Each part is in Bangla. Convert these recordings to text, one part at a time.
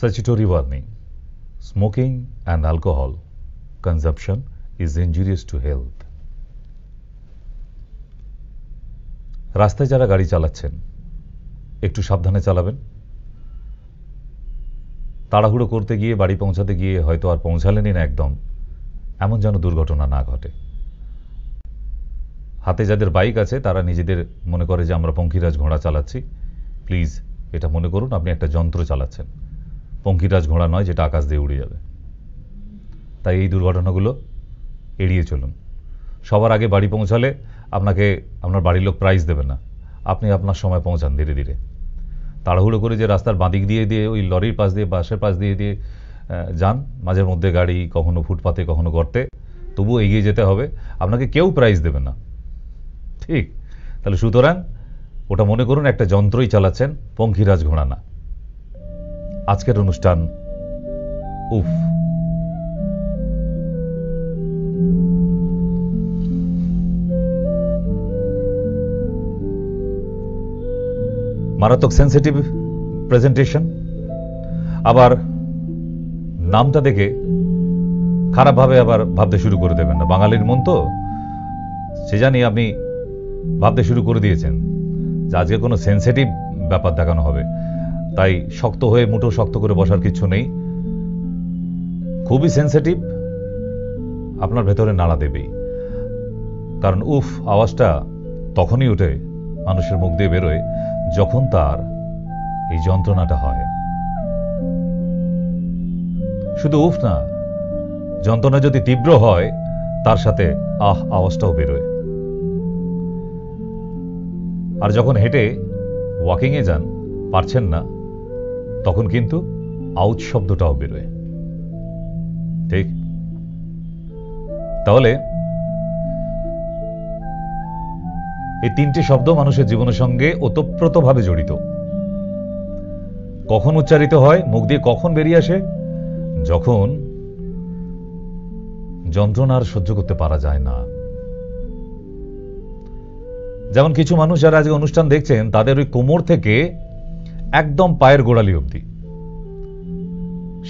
Statutory warning: smoking and alcohol consumption is injurious to health. রাস্তায় যারা গাড়ি চালাচ্ছেন একটু সাবধানে চালাবেন। তাড়াহুড়ো করতে গিয়ে বাড়ি পৌঁছাতে গিয়ে হয়তো আর পৌঁছালেনই না একদম, এমন যেন দুর্ঘটনা না ঘটে। হাতে যাদের বাইক আছে তারা নিজেদের মনে করে যে আমরা পঙ্খিরাজ ঘোড়া চালাচ্ছি, প্লিজ এটা মনে করুন আপনি একটা যন্ত্র চালাচ্ছেন, পঙ্খিরাজ ঘোড়া নয় যেটা আকাশ দিয়ে উড়ে যাবে। তাই এই দুর্ঘটনাগুলো এড়িয়ে চলুন। সবার আগে বাড়ি পৌঁছালে আপনাকে আপনার বাড়ির লোক প্রাইজ দেবে না, আপনি আপনার সময় পৌঁছান ধীরে ধীরে। তাড়াহুড়ো করে যে রাস্তার বাঁদিক দিয়ে ওই লরির পাশ দিয়ে বাসের পাশ দিয়ে যান, মাঝের মধ্যে গাড়ি, কখনো ফুটপাতে কখনো গর্তে, তবুও এগিয়ে যেতে হবে, আপনাকে কেউ প্রাইজ দেবে না, ঠিক? তাহলে সুতরাং ওটা মনে করুন একটা যন্ত্রই চালাচ্ছেন, পঙ্খিরাজ ঘোড়া না। আজকের অনুষ্ঠান উফ। মারাত্মক সেন্সিটিভ প্রেজেন্টেশন। আবার নামটা দেখে খারাপভাবে আবার ভাবতে শুরু করে দেবেন না, বাঙালির মন তো, সে জানি আপনি ভাবতে শুরু করে দিয়েছেন যে আজকে কোনো সেন্সিটিভ ব্যাপার দেখানো হবে, তাই শক্ত হয়ে মুঠো শক্ত করে বসার কিছু নেই। খুবই সেন্সিটিভ, আপনার ভেতরে নাড়া দেবেই। কারণ উফ আওয়াজটা তখনই উঠে মানুষের মুখ দিয়ে বেরোয় যখন তার এই যন্ত্রণাটা হয়। শুধু উফ না, যন্ত্রণা যদি তীব্র হয় তার সাথে আহ আওয়াজটাও বেরোয়। আর যখন হেঁটে ওয়াকিংয়ে যান, পারছেন না, তখন কিন্তু আউচ শব্দটাও বেরোয়, ঠিক? তাহলে এই তিনটি শব্দ মানুষের জীবনের সঙ্গে ওতপ্রোতভাবে জড়িত। কখন উচ্চারিত হয়, মুখ দিয়ে কখন বেরিয়ে আসে? যখন যন্ত্রণার সহ্য করতে পারা যায় না। যেমন কিছু মানুষ যারা আজকে অনুষ্ঠান দেখছেন, তাদের ওই কোমর থেকে একদম পায়ের গোড়ালি অবধি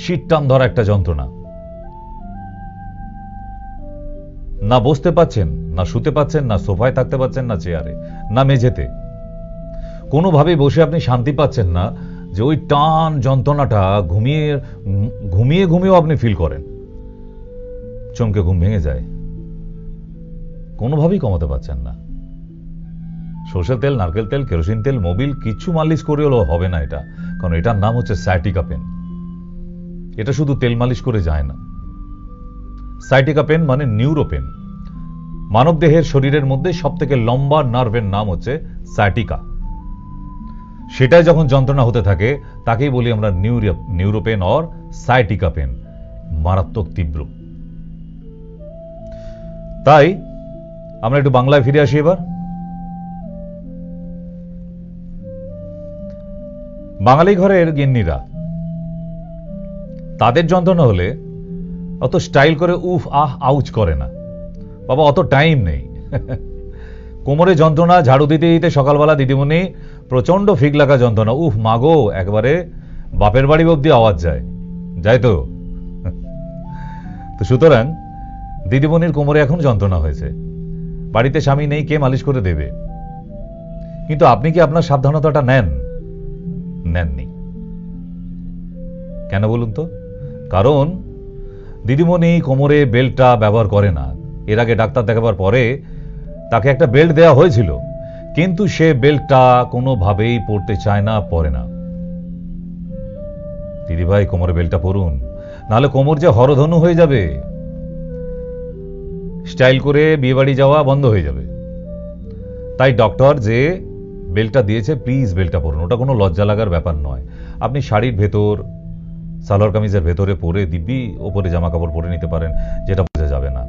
শীত টান ধরা একটা যন্ত্রণা। না বসতে পাচ্ছেন, না শুতে পাচ্ছেন, না সোফায় থাকতে পাচ্ছেন, না চেয়ারে, না মেঝেতে, কোনোভাবেই বসে আপনি শান্তি পাচ্ছেন না, যে ওই টান যন্ত্রণাটা ঘুমিয়ে ঘুমিয়েও আপনি ফিল করেন, চমকে ঘুম ভেঙে যায়, কোনোভাবেই কমাতে পাচ্ছেন না। সরষের তেল, নারকেল তেল, কেরোসিন তেল, মোবিল কিছু মালিশ করেও হবে না এটা, কারণ এটার নাম হচ্ছে সায়াটিকা পেন। এটা শুধু তেল মালিশ করে যায় না। সায়াটিকা পেন মানে নিউরোপেন। মানব দেহের শরীরের মধ্যে সব থেকে লম্বা নার্ভের নাম হচ্ছে সায়াটিকা। সেটাই যখন যন্ত্রণা হতে থাকে তাকেই বলি আমরা নিউরোপেন অর সায়াটিকা পেন, মারাত্মক তীব্র। তাই আমরা একটু বাংলায় ফিরে আসি এবার। বাঙালি ঘরের গিন্নিরা, তাদের যন্ত্রণা হলে অত স্টাইল করে উফ আহ আউচ করে না, বাবা অত টাইম নেই। কোমরে যন্ত্রণা, ঝাড়ু দিতে দিতে সকালবেলা দিদিমণি প্রচন্ড ফিক লাগা যন্ত্রণা, উফ মাগো, একবারে বাপের বাড়ি অব্দি আওয়াজ যায় তো। সুতরাং দিদিমণির কোমরে এখন যন্ত্রণা হয়েছে, বাড়িতে স্বামী নেই, কে মালিশ করে দেবে? কিন্তু আপনি কি আপনার সাবধানতাটা নেননি? কেন বলুন তো? কারণ দিদিমণি কোমরে বেল্টটা ব্যবহার করে না। এর আগে ডাক্তার দেখাবার পরে তাকে একটা বেল্ট দেওয়া হয়েছিল, কিন্তু সে বেল্টটা কোনোভাবেই পরতে চায় না, পরে না। দিদিভাই কোমরে বেল্টটা পরুন, নাহলে কোমর যে হরধনু হয়ে যাবে, স্টাইল করে বিয়ে বাড়ি যাওয়া বন্ধ হয়ে যাবে। তাই ডক্টর যে বেল্টটা দিয়েছে, প্লিজ বেল্টটা পরুন, ওটা কোনো লজ্জা লাগার ব্যাপার নয়। আপনি শাড়ির ভেতর, সালোয়ার কামিজের ভেতরে পরে দিব্যি ওপরে জামা কাপড় পরে নিতে পারেন, যেটা বোঝা যাবে না।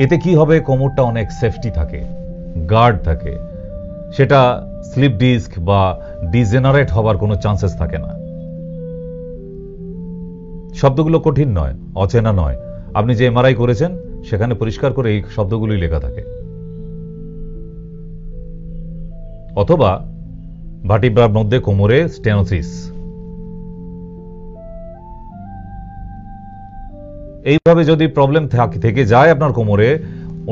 এতে কি হবে, কোমরটা অনেক সেফটি থাকে, গার্ড থাকে, সেটা স্লিপ ডিস্ক বা ডিজেনারেট হবার কোনো চান্সেস থাকে না। শব্দগুলো কঠিন নয়, অচেনা নয়। আপনি যে এমআরআই করেছেন সেখানে পরিষ্কার করে এই শব্দগুলোই লেখা থাকে। অথবা ভার্টিব্রার মধ্যে কোমরে স্টেনোসিস, এইভাবে যদি প্রবলেম থেকে যায় আপনার কোমরে,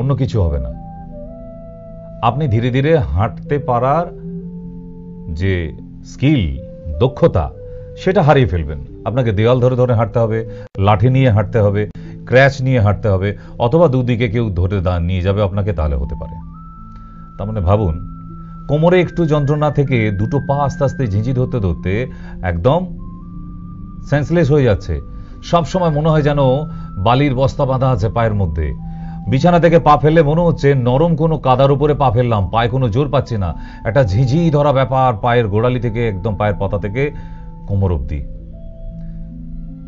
অন্য কিছু হবে না। আপনি ধীরে ধীরে হাঁটতে পারার যে স্কিল, দক্ষতা, সেটা হারিয়ে ফেলবেন। আপনাকে দেওয়াল ধরে ধরে হাঁটতে হবে, লাঠি নিয়ে হাঁটতে হবে, ক্র্যাচ নিয়ে হাঁটতে হবে, অথবা দুদিকে কেউ ধরে নিয়ে যাবে আপনাকে, তাহলে হতে পারে। তার মানে ভাবুন, কোমরে একটু যন্ত্রণা থেকে দুটো পা আস্তে আস্তে ঝিঁঝি ধরতে ধরতে একদম সেন্সলেস হয়ে যাচ্ছে। সব সময় মনে হয় যেন বালির বস্তা বাঁধা আছে পায়ের মধ্যে। বিছানা থেকে পা ফেললে মনে হচ্ছে নরম কোনো কাদার উপরে পা ফেললাম, পায়ে কোনো জোর পাচ্ছি না। একটা ঝিঝি ধরা ব্যাপার পায়ের গোড়ালি থেকে একদম পায়ের পাতা থেকে কোমর অবধি।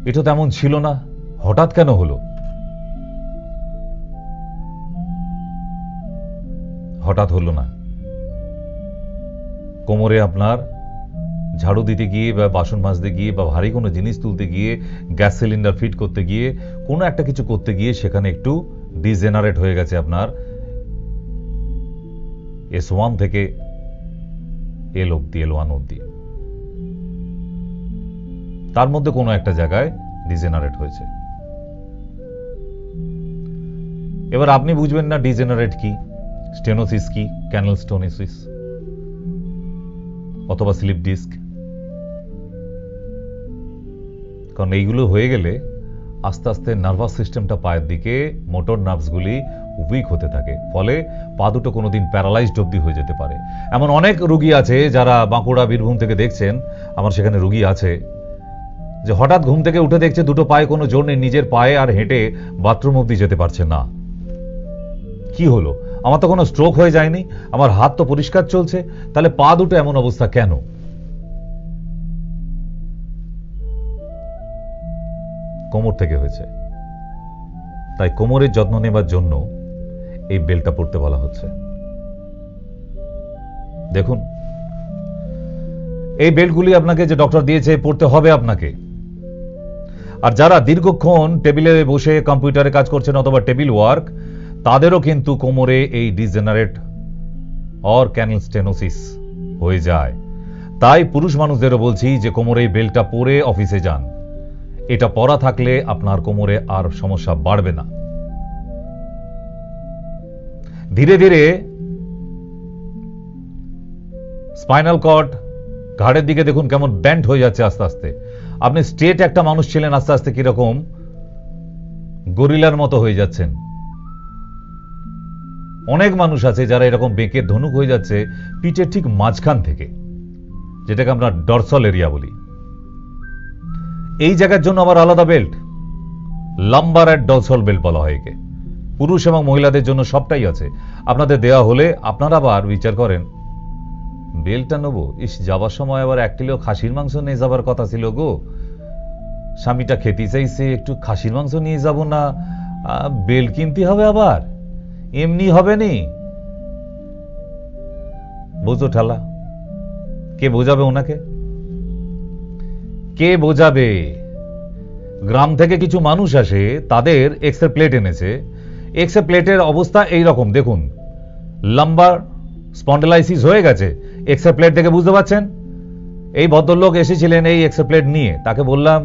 এটা তেমন ছিল না, হঠাৎ কেন হলো? হঠাৎ হলো না। কোমরে আপনার ঝাড়ু দিতে গিয়ে বা বাসন মাজতে গিয়ে বা ভারী কোনো জিনিস তুলতে গিয়ে, গ্যাস সিলিন্ডার ফিট করতে গিয়ে, কোনো একটা কিছু করতে গিয়ে সেখানে একটু ডিজেনারেট হয়ে গেছে আপনার S1 থেকে L অব্দি, L1 অব্দি। তার মধ্যে কোনো একটা জায়গায় ডিজেনারেট হয়েছে। এবার আপনি বুঝবেন না ডিজেনারেট কি, স্টেনোসিস কি, ক্যানাল স্টোনোসিস অথবা স্লিপ ডিস্ক। কারণ এইগুলো হয়ে গেলে আস্তে আস্তে নার্ভাস সিস্টেমটা পায়ের দিকে, মোটর নার্ভসগুলি উইক হতে থাকে, ফলে পা দুটো কোনোদিন প্যারালাইজড অব্দি হয়ে যেতে পারে। এমন অনেক রোগী আছে যারা বাঁকুড়া, বীরভূম থেকে দেখছেন, আমার সেখানে রোগী আছে, যে হঠাৎ ঘুম থেকে উঠে দেখছে দুটো পায়ে কোনো জোর নেই, নিজের পায়ে আর হেঁটে বাথরুম অব্দি যেতে পারছে না। কি হলো? আমার তো কোনো স্ট্রোক হয়ে যায়নি, আমার হাত তো পরিষ্কার চলছে, তাহলে পা দুটো এমন অবস্থা কেন? কোমর থেকে হয়েছে। তাই কোমরের যত্ন নেবার জন্য এই বেল্টটা পরতে বলা হচ্ছে। দেখুন, এই বেল্টগুলি আপনাকে যে ডক্টর দিয়েছে পড়তে হবে আপনাকে। আর যারা দীর্ঘক্ষণ টেবিলে বসে কম্পিউটারে কাজ করছেন অথবা টেবিল ওয়ার্ক, তাদেরও কিন্তু কোমরে এই ডিজেনারেট অর ক্যানাল স্টেনোসিস হয়ে যায়। তাই পুরুষ মানুষদেরও বলছি যে কোমরে এই বেল্টটা পরে অফিসে যান। এটা পরা থাকলে আপনার কোমরে আর সমস্যা বাড়বে না। ধীরে ধীরে স্পাইনাল কর্ড, ঘাড়ের দিকে দেখুন কেমন ব্যান্ড হয়ে যাচ্ছে আস্তে আস্তে। আপনি স্ট্রেট একটা মানুষ ছিলেন, আস্তে আস্তে কিরকম গরিলার মতো হয়ে যাচ্ছেন। অনেক মানুষ আছে যারা এরকম বেঁকে ধনুক হয়ে যাচ্ছে পিঠের ঠিক মাঝখান থেকে, যেটাকে আমরা ডরসাল এরিয়া বলি। এই জায়গার জন্য আবার আলাদা belt, lumber and dorsal belt বলা হয় একে। পুরুষ এবং মহিলাদের জন্য সবটাই আছে। আপনাদের দেয়া হলে আপনারা আবার বিচার করেন, বেল্টটা নেবো, ইস যাবার সময় আবার 1 কিলো খাসির মাংস নিয়ে যাবার কথা ছিল গো, স্বামীটা খেতে চাইছে, একটু খাসির মাংস নিয়ে যাব না, বেল্ট কিনতে হবে আবার, এমনি হবে নি। বোঝো ঠালা, কে বোঝাবে ওনাকে? কে বোঝাবে? গ্রাম থেকে কিছু মানুষ আসে, তাদের এক্সরে প্লেট এনেছে। এক্সরে প্লেটের অবস্থা এই রকম দেখুন, লাম্বার স্পন্ডেলাইসিস হয়ে গেছে। এক্সরে প্লেট দেখে বুঝতে পারছেন? এই ভদ্রলোক এসেছিলেন এই এক্সরে প্লেট নিয়ে। তাকে বললাম,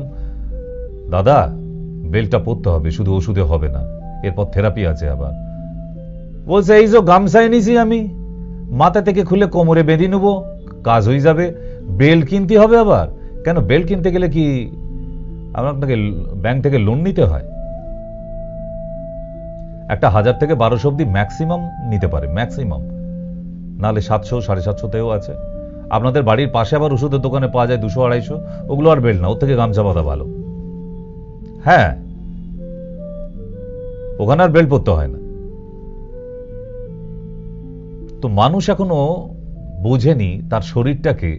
দাদা বেল্টটা পরতে হবে, শুধু ওষুধে হবে না, এরপর থেরাপি আছে আবার। বলছে, এই যে গামছাই নিছি আমি, মাথা থেকে খুলে কোমরে বেঁধে নেবো, কাজ হয়ে যাবে। বেল্ট কিনতে হবে আবার? কেন, বেল্ট কিনতে গেলে কি আপনাকে ব্যাংক থেকে লোন নিতে হয়? একটা 1000 থেকে 1200 অব্দি ম্যাক্সিমাম নিতে পারে, ম্যাক্সিমাম, নাহলে 700 750তেও আছে। আপনাদের বাড়ির পাশে আবার ওষুধের দোকানে পাওয়া যায় 200 250, ওগুলো আর বেল্ট না, ওর থেকে গামছা বাঁধা ভালো। হ্যাঁ, ওখানে আর বেল্ট পরতে হয় না। তো মানুষ এখনো বোঝেনি তার শরীরটাকে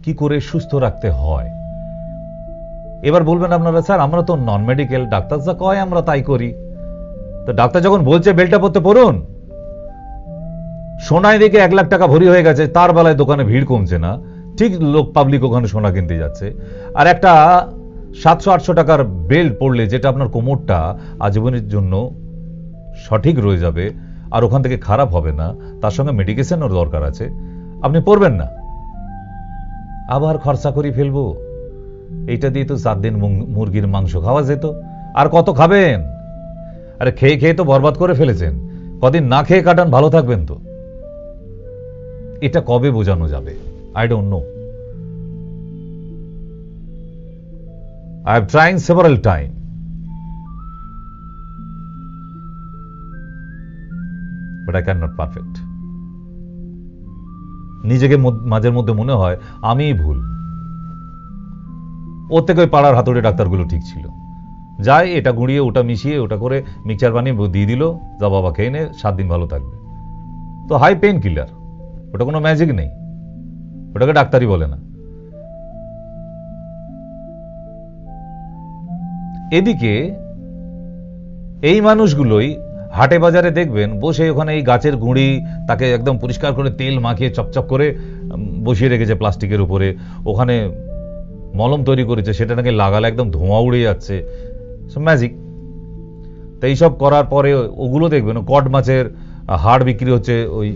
কি করে সুস্থ রাখতে হয়। এবার বলবেন আপনারা, স্যার আমরা তো নন মেডিকেল, ডাক্তার যা কয় আমরা তাই করি। তো ডাক্তার যখন বলছে বেল্টটা পরতে পড়ুন, সোনায় দিকে 1 লাখ টাকা ভরি হয়ে গেছে, তার বেলায় দোকানে ভিড় কমছে না, ঠিক লোক পাবলিক ওখানে সোনা কিনতে যাচ্ছে। আর একটা 700-800 টাকার বেল্ট পরলে, যেটা আপনার কোমরটা আজীবনের জন্য সঠিক রয়ে যাবে আর ওখান থেকে খারাপ হবে না, তার সঙ্গে মেডিকেশনের দরকার আছে, আপনি পরবেন না। আবার খরচা করে ফেলবো, এইটা দিয়ে তো 4 দিন মুরগির মাংস খাওয়া যেত, আর কত খাবেন? আরে খেয়ে খেয়ে তো বরবাদ করে ফেলেছেন, কদিন না খেয়ে কাটান, ভালো থাকবেন তো। এটা কবে বোঝানো যাবে? I don't know. I have tried several times. But I cannot perfect. নিজেকে মাঝের মধ্যে মনে হয় আমিই ভুল। ওর থেকে ওই পাড়ার হাতুড়ে ডাক্তারগুলো ঠিক ছিল। যায় এটা গুঁড়িয়ে ওটা মিশিয়ে ওটা করে মিক্সচার বানিয়ে দিয়ে দিল, যা বাবা খেয়ে নে, 7 দিন ভালো থাকবে। তো হাই পেইন কিলার, ওটা কোনো ম্যাজিক নেই, ওটাকে ডাক্তারই বলে না। এদিকে এই মানুষগুলোই হাটে বাজারে দেখবেন বসে ওখানে এই গাছের গুঁড়ি তাকে একদম পরিষ্কার করে তেল মাখিয়ে চপচপ করে বসিয়ে রেখেছে প্লাস্টিকের উপরে, ওখানে মলম তৈরি করেছে, সেটা নাকি লাগালে একদম ধোঁয়া উড়ে যাচ্ছে, ম্যাজিক। তো এইসব করার পরে ওগুলো দেখবেন কড মাছের হাড় বিক্রি হচ্ছে, ওই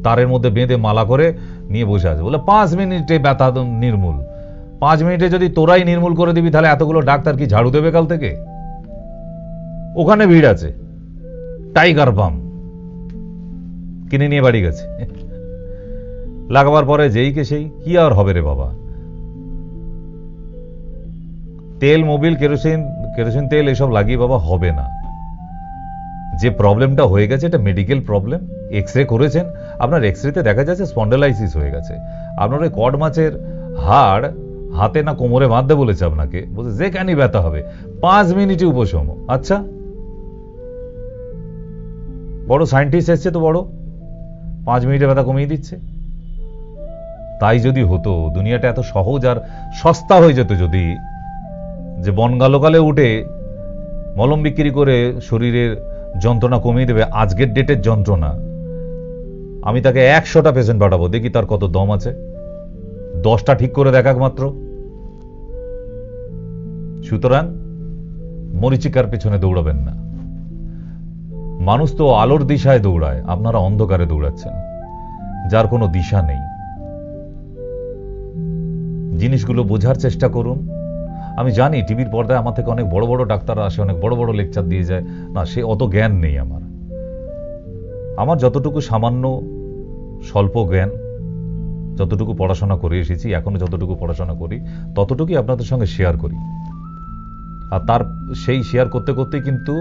তারের মধ্যে বেঁধে মালা করে নিয়ে বসে আছে, বলে 5 মিনিটে ব্যথা নির্মূল। 5 মিনিটে যদি তোরাই নির্মূল করে দিবি, তাহলে এতগুলো ডাক্তার কি ঝাড়ু দেবে কাল থেকে? ওখানে ভিড় আছে, টাইগার বাম কিনে নিয়ে বাড়ি গেছে, লাগাবার পরে যেই কে সেই, কি আর হবে রে বাবা। তেল, মোবিল, কেরোসিন তেল এসব লাগিয়ে বাবা হবে না। যে প্রবলেমটা হয়ে গেছে এটা মেডিকেল প্রবলেম। এক্স-রে করেছেন, আপনার এক্স-রেতে দেখা যাচ্ছে স্পন্ডেলাইসিস হয়ে গেছে। আপনার ওই কড মাছের হাড় হাতে না কোমরে বাঁধতে বলেছে আপনাকে, বলছে যেখানে ব্যথা হবে 5 মিনিটে উপশম। আচ্ছা, বড় সায়েন্টিস্ট এসছে তো, বড় 5 মিনিটে ব্যথা কমিয়ে দিচ্ছে। তাই যদি হতো, দুনিয়াটা এত সহজ আর সস্তা হয়ে যেত যদি, যে বনগালোকালে উঠে মলম বিক্রি করে শরীরের যন্ত্রণা কমিয়ে দেবে, আজকের ডেটের যন্ত্রণা, আমি তাকে 100টা পেশেন্ট পাঠাবো, দেখি তার কত দম আছে, 10টা ঠিক করে দেখাক মাত্র। সুতরাং মরিচিকার পেছনে দৌড়াবেন না। মানুষ তো আলোর দিশায় দৌড়ায়, আপনারা অন্ধকারে দৌড়াচ্ছেন, যার কোনো দিশা নেই। জিনিসগুলো বোঝার চেষ্টা করুন। আমি জানি টিভির পর্দায় আমার থেকে অনেক বড় বড় ডাক্তাররা আসে, অনেক বড় বড় লেকচার দিয়ে যায়, না সে অত জ্ঞান নেই আমার যতটুকু সামান্য স্বল্প জ্ঞান, যতটুকু পড়াশোনা করে এসেছি, এখনো যতটুকু পড়াশোনা করি ততটুকুই আপনাদের সঙ্গে শেয়ার করি। আর তার সেই শেয়ার করতে করতেই কিন্তু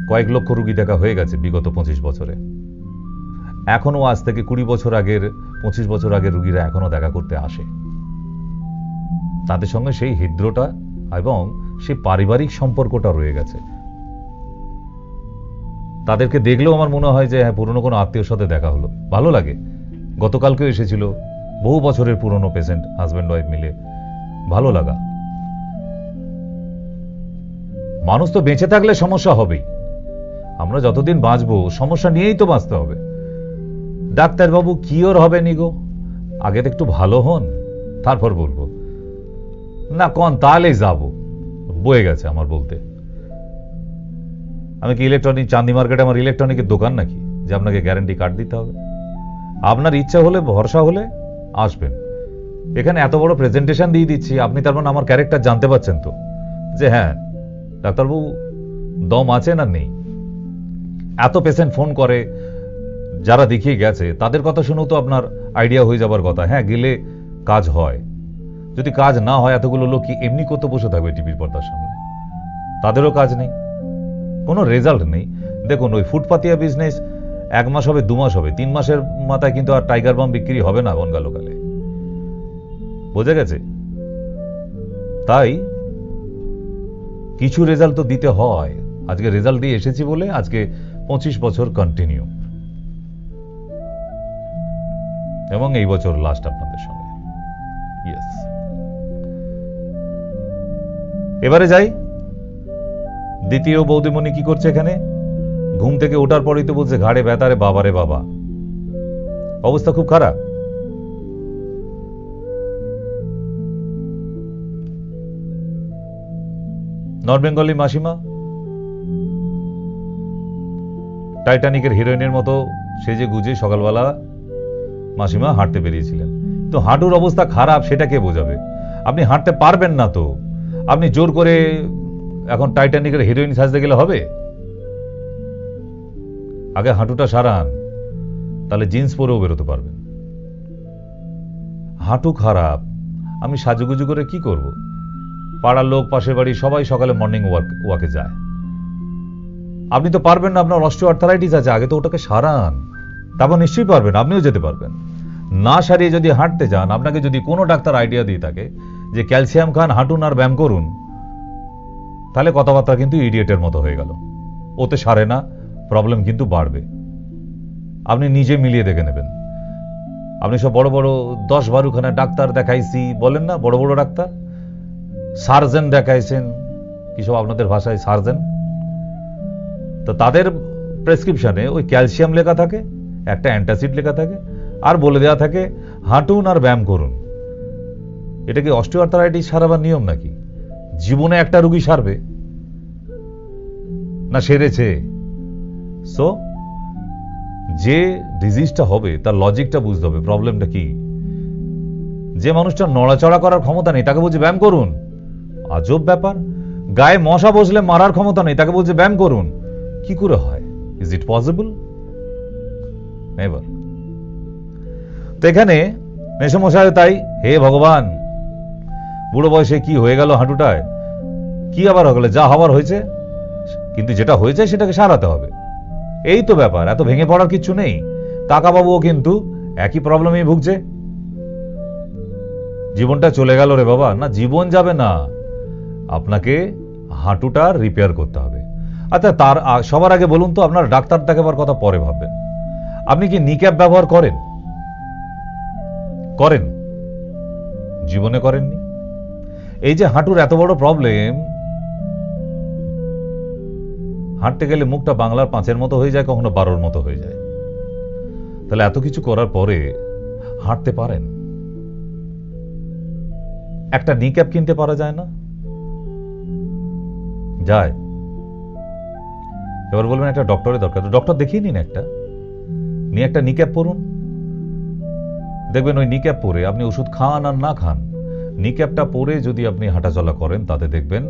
কয়েক লক্ষ রুগী দেখা হয়ে গেছে বিগত 25 বছরে। এখনো আজ থেকে 20 বছর আগের, 25 বছর আগের রুগীরা এখনো দেখা করতে আসে। তাদের সঙ্গে সেই হৃদ্রতা এবং সেই পারিবারিক সম্পর্কটা রয়ে গেছে। তাদেরকে দেখলেও আমার মনে হয় যে হ্যাঁ, পুরনো কোনো আত্মীয়র সাথে দেখা হলো, ভালো লাগে। গতকালকেও এসেছিল বহু বছরের পুরনো পেশেন্ট, হাজব্যান্ড ওয়াইফ মিলে, ভালো লাগা। মানুষ তো বেঁচে থাকলে সমস্যা হবেই, আমরা যতদিন বাঁচবো সমস্যা নিয়েই তো বাঁচতে হবে। ডাক্তারবাবু কিওর হবে নি গো, আগে তো একটু ভালো হন, তারপর বলবো না কোন, তাহলেই যাবো। বয়ে গেছে আমার বলতে। আমি কি ইলেকট্রনিক, চাঁদি মার্কেটে আমার ইলেকট্রনিকের দোকান নাকি যে আপনাকে গ্যারান্টি কার্ড দিতে হবে? আপনার ইচ্ছা হলে, ভরসা হলে আসবেন। এখানে এত বড় প্রেজেন্টেশন দিয়ে দিচ্ছি, আপনি তার মানে আমার ক্যারেক্টার জানতে পারছেন তো, যে হ্যাঁ ডাক্তারবাবু দম আছে না নেই। এত পেশেন্ট ফোন করে, যারা দেখিয়ে গেছে তাদের কথা শুনেও তো আপনার আইডিয়া হয়ে যাবার কথা, হ্যাঁ গেলে কাজ হয়। যদি কাজ না হয়, এতগুলো লোক কি এমনি করতে বসে থাকবে টিভির পর্দার সামনে? তাদেরও কাজ নেই, কোনো রেজাল্ট নেই। দেখুন ওই ফুটপাতিয়া বিজনেস 1 মাস হবে, 2 মাস হবে, 3 মাসের মাথায় কিন্তু আর টাইগার বাম বিক্রি হবে না বনগালোকালে, বোঝা গেছে? তাই কিছু রেজাল্ট তো দিতে হয়। আজকে রেজাল্ট দিয়ে এসেছি বলে আজকে 25 বছর কন্টিনিউ, এবং এই বছর লাস্ট আপনাদের সঙ্গে। ইয়েস, এবারে যাই। দ্বিতীয় বৌদিমণি কি করছে এখানে? ঘুম থেকে ওঠার পরেই তো বলছে ঘাড়ে ব্যথা রে বাবা রে বাবা, অবস্থা খুব খারাপ। নর্থ বেঙ্গলি মাসিমা টাইটানিকের হিরোইনের মতো সেজে গুজে সকালবেলা মাসিমা হাঁটতে বেরিয়েছিলেন। তো হাঁটুর অবস্থা খারাপ সেটা কে বোঝাবে? আপনি হাঁটতে পারবেন না তো, আপনি জোর করে এখন টাইটানিকের হিরোইন সাজতে গেলে হবে? আগে হাঁটুটা সারান, তাহলে জিন্স পরেও বেরোতে পারবেন। হাঁটু খারাপ, আমি সাজুগুজু করে কি করব? পাড়ার লোক, পাশের বাড়ি সবাই সকালে মর্নিং ওয়াকে যায়। আপনি তো পারবেন না, আপনার অস্টিওআর্থারাইটিস আছে, আগে তো ওটাকে সারান, তারপর নিশ্চয়ই পারবেন, আপনিও যেতে পারবেন। না সারিয়ে যদি হাঁটতে যান, আপনাকে যদি কোনো ডাক্তার আইডিয়া দিয়ে থাকে যে ক্যালসিয়াম খান, হাঁটুন আর ব্যায়াম করুন, তাহলে কথাবার্তা কিন্তু ইডিয়েটের মতো হয়ে গেল। ওতে সারে না, প্রবলেম কিন্তু বাড়বে। আপনি নিজে মিলিয়ে দেখে নেবেন। আপনি সব বড় বড় 10-12খানা ডাক্তার দেখাইছি বলেন না, বড় বড় ডাক্তার, সার্জন দেখাইছেন, কি সব আপনাদের ভাষায় সার্জন, তো তাদের প্রেসক্রিপশনে ওই ক্যালসিয়াম লেখা থাকে, একটা অ্যান্টাসিড লেখা থাকে, আর বলে দেওয়া থাকে হাঁটুন আর ব্যায়াম করুন। এটা কি অস্টিওআর্থারাইটিস সারাবার নিয়ম নাকি? জীবনে একটা রোগী সারবে না, সেরেছে? সো যে ডিজিজটা হবে তার লজিকটা বুঝতে হবে, প্রবলেমটা কি। যে মানুষটা নড়াচড়া করার ক্ষমতা নেই তাকে বলছে ব্যায়াম করুন, আজব ব্যাপার। গায়ে মশা বসলে মারার ক্ষমতা নেই তাকে বলছে ব্যায়াম করুন, কি করে হয়? Is it possible? নেভার। তো এখানে মেসমশাই তাই, হে ভগবান, বুড়ো বয়সে কি হয়ে গেল হাঁটুটায়, কি আবার হয়ে গেল? যা হবার হয়েছে, কিন্তু যেটা হয়েছে সেটাকে সারাতে হবে, এই তো ব্যাপার। এত ভেঙে পড়ার কিছু নেই। কাকাবাবুও কিন্তু একই প্রবলেমেই ভুগছে। জীবনটা চলে গেল রে বাবা, না জীবন যাবে না, আপনাকে হাঁটুটা রিপেয়ার করতে হবে। আচ্ছা, তার সবার আগে বলুন তো, আপনার ডাক্তার দেখাবার কথা পরে ভাববেন, আপনি কি নিক্যাপ ব্যবহার করেন? করেন? জীবনে করেননি। এই যে হাঁটুর এত বড় প্রবলেম, হাঁটতে গেলে মুখটা বাংলার 5-এর মতো হয়ে যায়, কখনো 12-র মতো হয়ে যায়। তাহলে এত কিছু করার পরে হাঁটতে পারেন? একটা নিক্যাপ কিনতে পারা যায় না? যায়। এবার বলবেন একটা ডক্টরের দরকার, তো ডক্টর দেখিয়ে নিন, নিয়ে একটা নিক্যাপ পরুন। দেখবেন ওই নিক্যাপ পরে আপনি ওষুধ খান আর না খান, নিক্যাপটা পরে যদি আপনি হাঁটাচলা করেন, তাতে দেখবেন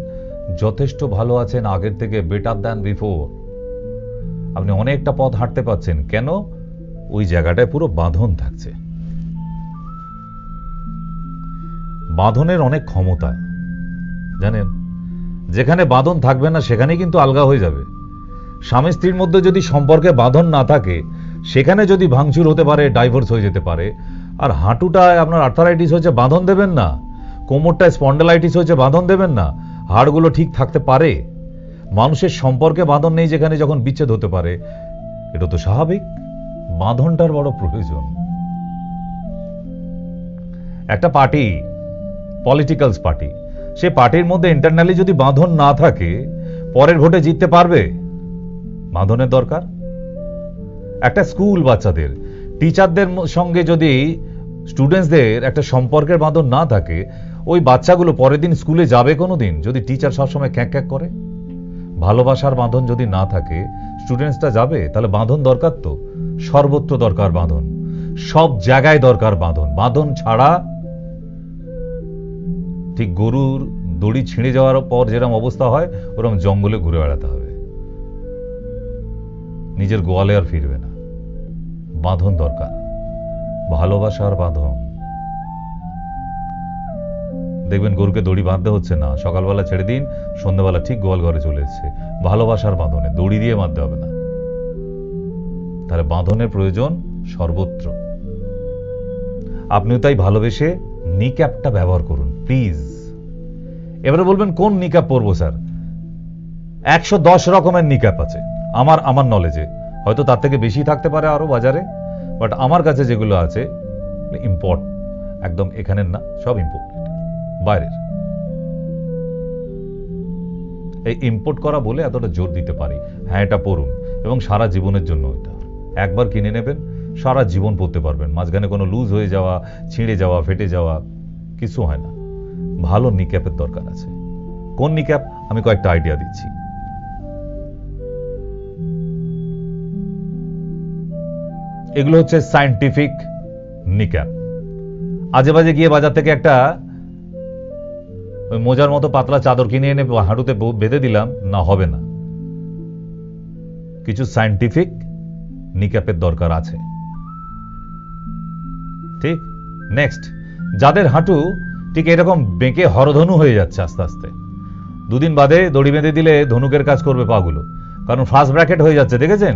যথেষ্ট ভালো আছেন, আগের থেকে বেটার দ্যান বিফোর। আপনি অনেকটা পথ হাঁটতে পারছেন। কেন? ওই জায়গাটায় পুরো বাঁধন থাকছে। বাঁধনের অনেক ক্ষমতা জানেন, যেখানে বাঁধন থাকবে না সেখানে কিন্তু আলগা হয়ে যাবে। স্বামী স্ত্রীর মধ্যে যদি সম্পর্কে বাঁধন না থাকে, সেখানে যদি ভাঙচুর হতে পারে, ডাইভোর্স হয়ে যেতে পারে। আর হাঁটুটায় আপনার আর্থারাইটিস হচ্ছে, বাঁধন দেবেন না। কোমরটায় স্পন্ডেলাইটিস হচ্ছে, বাঁধন দেবেন না। হাড়গুলো ঠিক থাকতে পারে। মানুষের সম্পর্কে বাঁধন নেই যেখানে, যখন বিচ্ছেদ হতে পারে, এটা তো স্বাভাবিক। বাঁধনটার বড় প্রয়োজন। একটা পার্টি, পলিটিক্যালস পার্টি, সে পার্টির মধ্যে ইন্টারনালি যদি বাঁধন না থাকে, পরের ভোটে জিততে পারবে? বাঁধনের দরকার। একটা স্কুল, বাচ্চাদের, টিচারদের সঙ্গে যদি স্টুডেন্টসদের একটা সম্পর্কের বাঁধন না থাকে, ওই বাচ্চাগুলো পরের দিন স্কুলে যাবে কোনোদিন? যদি টিচার সবসময় ক্যাঁক ক্যাঁক করে। ভালোবাসার বাঁধন যদি না থাকে, স্টুডেন্টসটা যাবে? তাহলে বাঁধন দরকার, তো সর্বত্র দরকার বাঁধন, সব জায়গায় দরকার বাঁধন। বাঁধন ছাড়া ঠিক গরুর দড়ি ছিঁড়ে যাওয়ার পর যেরকম অবস্থা হয়, ওরকম জঙ্গলে ঘুরে বেড়াতে হবে, নিজের গোয়ালে আর ফিরবে না। বাঁধন দরকার, ভালোবাসার বাঁধন। দেখবেন গরুকে দড়ি বাঁধতে হচ্ছে না, সকালবেলা ছেড়ে দিন, সন্ধ্যাবেলা ঠিক গোয়াল ঘরে চলে এসছে। ভালোবাসার বাঁধনে, দড়ি দিয়ে বাঁধতে হবে না। তাহলে বাঁধনের প্রয়োজন সর্বত্র। আপনিও তাই ভালোবেসে নিক্যাপটা ব্যবহার করুন প্লিজ। এবারে বলবেন কোন নিক্যাপ পরবো স্যার? 110 রকমের নিক্যাপ আছে আমার নলেজে, হয়তো তার থেকে বেশি থাকতে পারে আরো বাজারে, বাট আমার কাছে যেগুলো আছে ইম্পোর্ট, একদম এখানের না, সব ইম্পোর্ট, বাইরের। এই ইম্পোর্ট করা বলে এতটা জোর দিতে পারি। হ্যাঁ, এটা পড়ুন, এবং সারা জীবনের জন্য এটা একবার কিনে নেবেন, সারা জীবন পড়তে পারবেন। মাঝখানে কোনো লুজ হয়ে যাওয়া, ছিঁড়ে যাওয়া, ফেটে যাওয়া কিছু হয় না। ভালো নিক্যাপের দরকার আছে। কোন নিক্যাপ? আমি কয়েকটা আইডিয়া দিচ্ছি। এগুলো হচ্ছে সায়েন্টিফিক নিক্যাপ। আজে বাজে গিয়ে বাজার থেকে একটা ওই মোজার মতো পাতলা চাদর কিনে এনে হাঁটুতে বেঁধে দিলাম না, হবে না। কিছু সায়েন্টিফিক নিক্যাপের দরকার আছে। ঠিক। নেক্সট, যাদের হাঁটু ঠিক এরকম বেঁকে হরধনু হয়ে যাচ্ছে আস্তে আস্তে, দুদিন বাদে দড়ি বেঁধে দিলে ধনুকের কাজ করবে পাগুলো, কারণ ফার্স্ট ব্র্যাকেট হয়ে যাচ্ছে, দেখেছেন?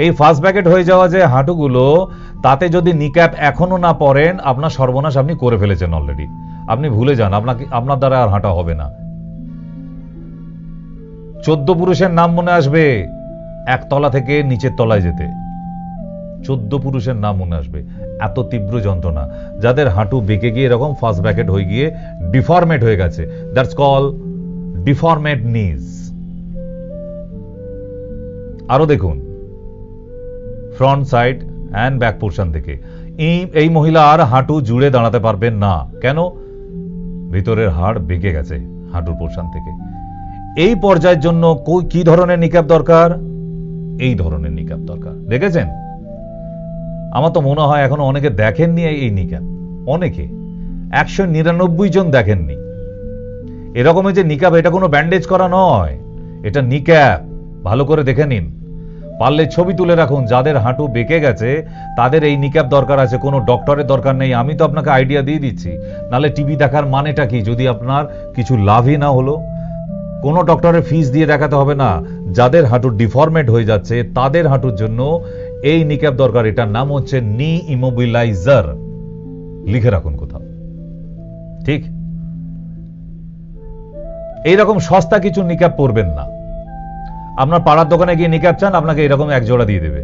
এই ফার্স্ট ব্র্যাকেট হয়ে যাওয়া যে হাঁটুগুলো, তাতে যদি নিক্যাপ এখনো না পরেন, আপনার সর্বনাশ আপনি করে ফেলেছেন অলরেডি। আপনি ভুলে যান, আপনার দ্বারা আর হাঁটা হবে না। 14 পুরুষের নাম মনে আসবে এক তলা থেকে নিচের তলায় যেতে। 14 পুরুষের নাম মনে আসবে, এত তীব্র যন্ত্রণা। যাদের হাঁটু বেঁকে গিয়ে এরকম ফার্স্ট ব্র্যাকেট হয়ে গিয়ে ডিফর্মেট হয়ে গেছে, দ্যাটস কল ডিফর্মেট নিজ। আরো দেখুন, front side and back portion থেকে এই মহিলা আর হাঁটু জুড়ে দাঁড়াতে পারবেন না। কেন? ভিতরের হাড় বেঁকে গেছে হাঁটুর পোর্শন থেকে। এই পর্যায়ের জন্য কি ধরনের নিক্যাপ দরকার? এই ধরনের নিক্যাপ দরকার। দেখেছেন? আমার তো মনে হয় এখনো অনেকে দেখেননি এই নিক্যাপ। অনেকে 199 জন দেখেননি। এরকমের যে নিক্যাপ, এটা কোনো ব্যান্ডেজ করা নয়, এটা নিক্যাপ। ভালো করে দেখে নিন, পারলে ছবি তুলে রাখুন। যাদের হাঁটু বেঁকে গেছে তাদের এই নিক্যাপ দরকার আছে, কোনো ডক্টরের দরকার নেই। আমি তো আপনাকে আইডিয়া দিয়ে দিচ্ছি, নাহলে টিভি দেখার মানেটা কি যদি আপনার কিছু লাভই না হলো? কোনো ডক্টরের ফিস দিয়ে দেখাতে হবে না। যাদের হাঁটু ডিফর্মেট হয়ে যাচ্ছে তাদের হাঁটুর জন্য এই নিক্যাপ দরকার। এটার নাম হচ্ছে নি ইমোবিলাইজার। লিখে রাখুন কোথাও। ঠিক। এইরকম সস্তা কিছু নিক্যাপ পরবেন না। আপনার পাড়ার দোকানে গিয়ে নিক্যাপ চান, আপনাকে এরকম এক জোড়া দিয়ে দেবে।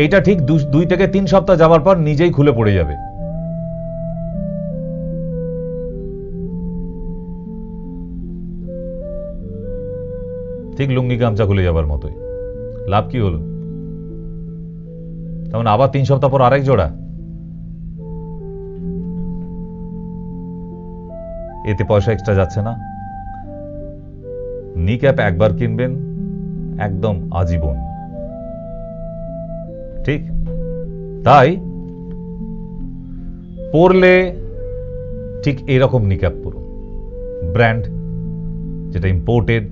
এইটা ঠিক 2 থেকে 3 সপ্তাহ যাওয়ার পর নিজেই খুলে পড়ে যাবে। ঠিক লুঙ্গি গামছা খুলে যাবার মতোই। লাভ কি হলো? তেমন আবার 3 সপ্তাহ পর আরেক জোড়া। এতে পয়সা এক্সট্রা যাচ্ছে না। নিক্যাপ একবার কিনবেন, একদম আজীবন। ঠিক। তাই পরলে ঠিক এরকম নিক্যাপ পরুন, ব্র্যান্ড যেটা ইম্পোর্টেড,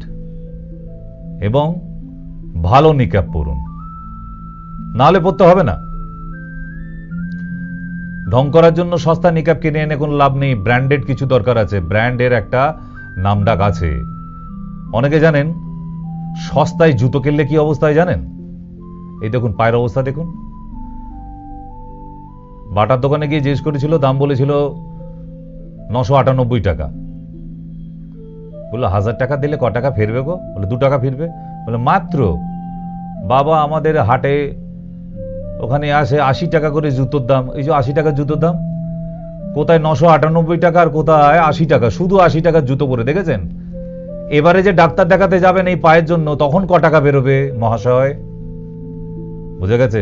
এবং ভালো নিক্যাপ পরুন, নাহলে পরতে হবে না। ঢং করার জন্য সস্তা নিক্যাপ কিনে এনে কোনো লাভ নেই। ব্র্যান্ডেড কিছু দরকার আছে, ব্র্যান্ডের একটা নামডাক আছে। অনেকে জানেন সস্তায় জুতো কিনলে কি অবস্থায় জানেন? এই দেখুন পায়ের অবস্থা দেখুন। বাটার দোকানে গিয়ে জিজ্ঞেস করেছিল, দাম বলেছিল 998 টাকা। বললো 1000 টাকা দিলে ক টাকা ফিরবে গো? বলে 2 টাকা ফিরবে। বলে মাত্র? বাবা, আমাদের হাটে ওখানে আসে 80 টাকা করে জুতোর দাম। এই যে 80 টাকার জুতোর দাম, কোথায় 998 টাকা আর কোথায় 80 টাকা। শুধু 80 টাকার জুতো পরে, দেখেছেন? এবারে যে ডাক্তার দেখাতে যাবেন এই পায়ের জন্য, তখন ক টাকা বেরোবে মহাশয়? বুঝে গেছে?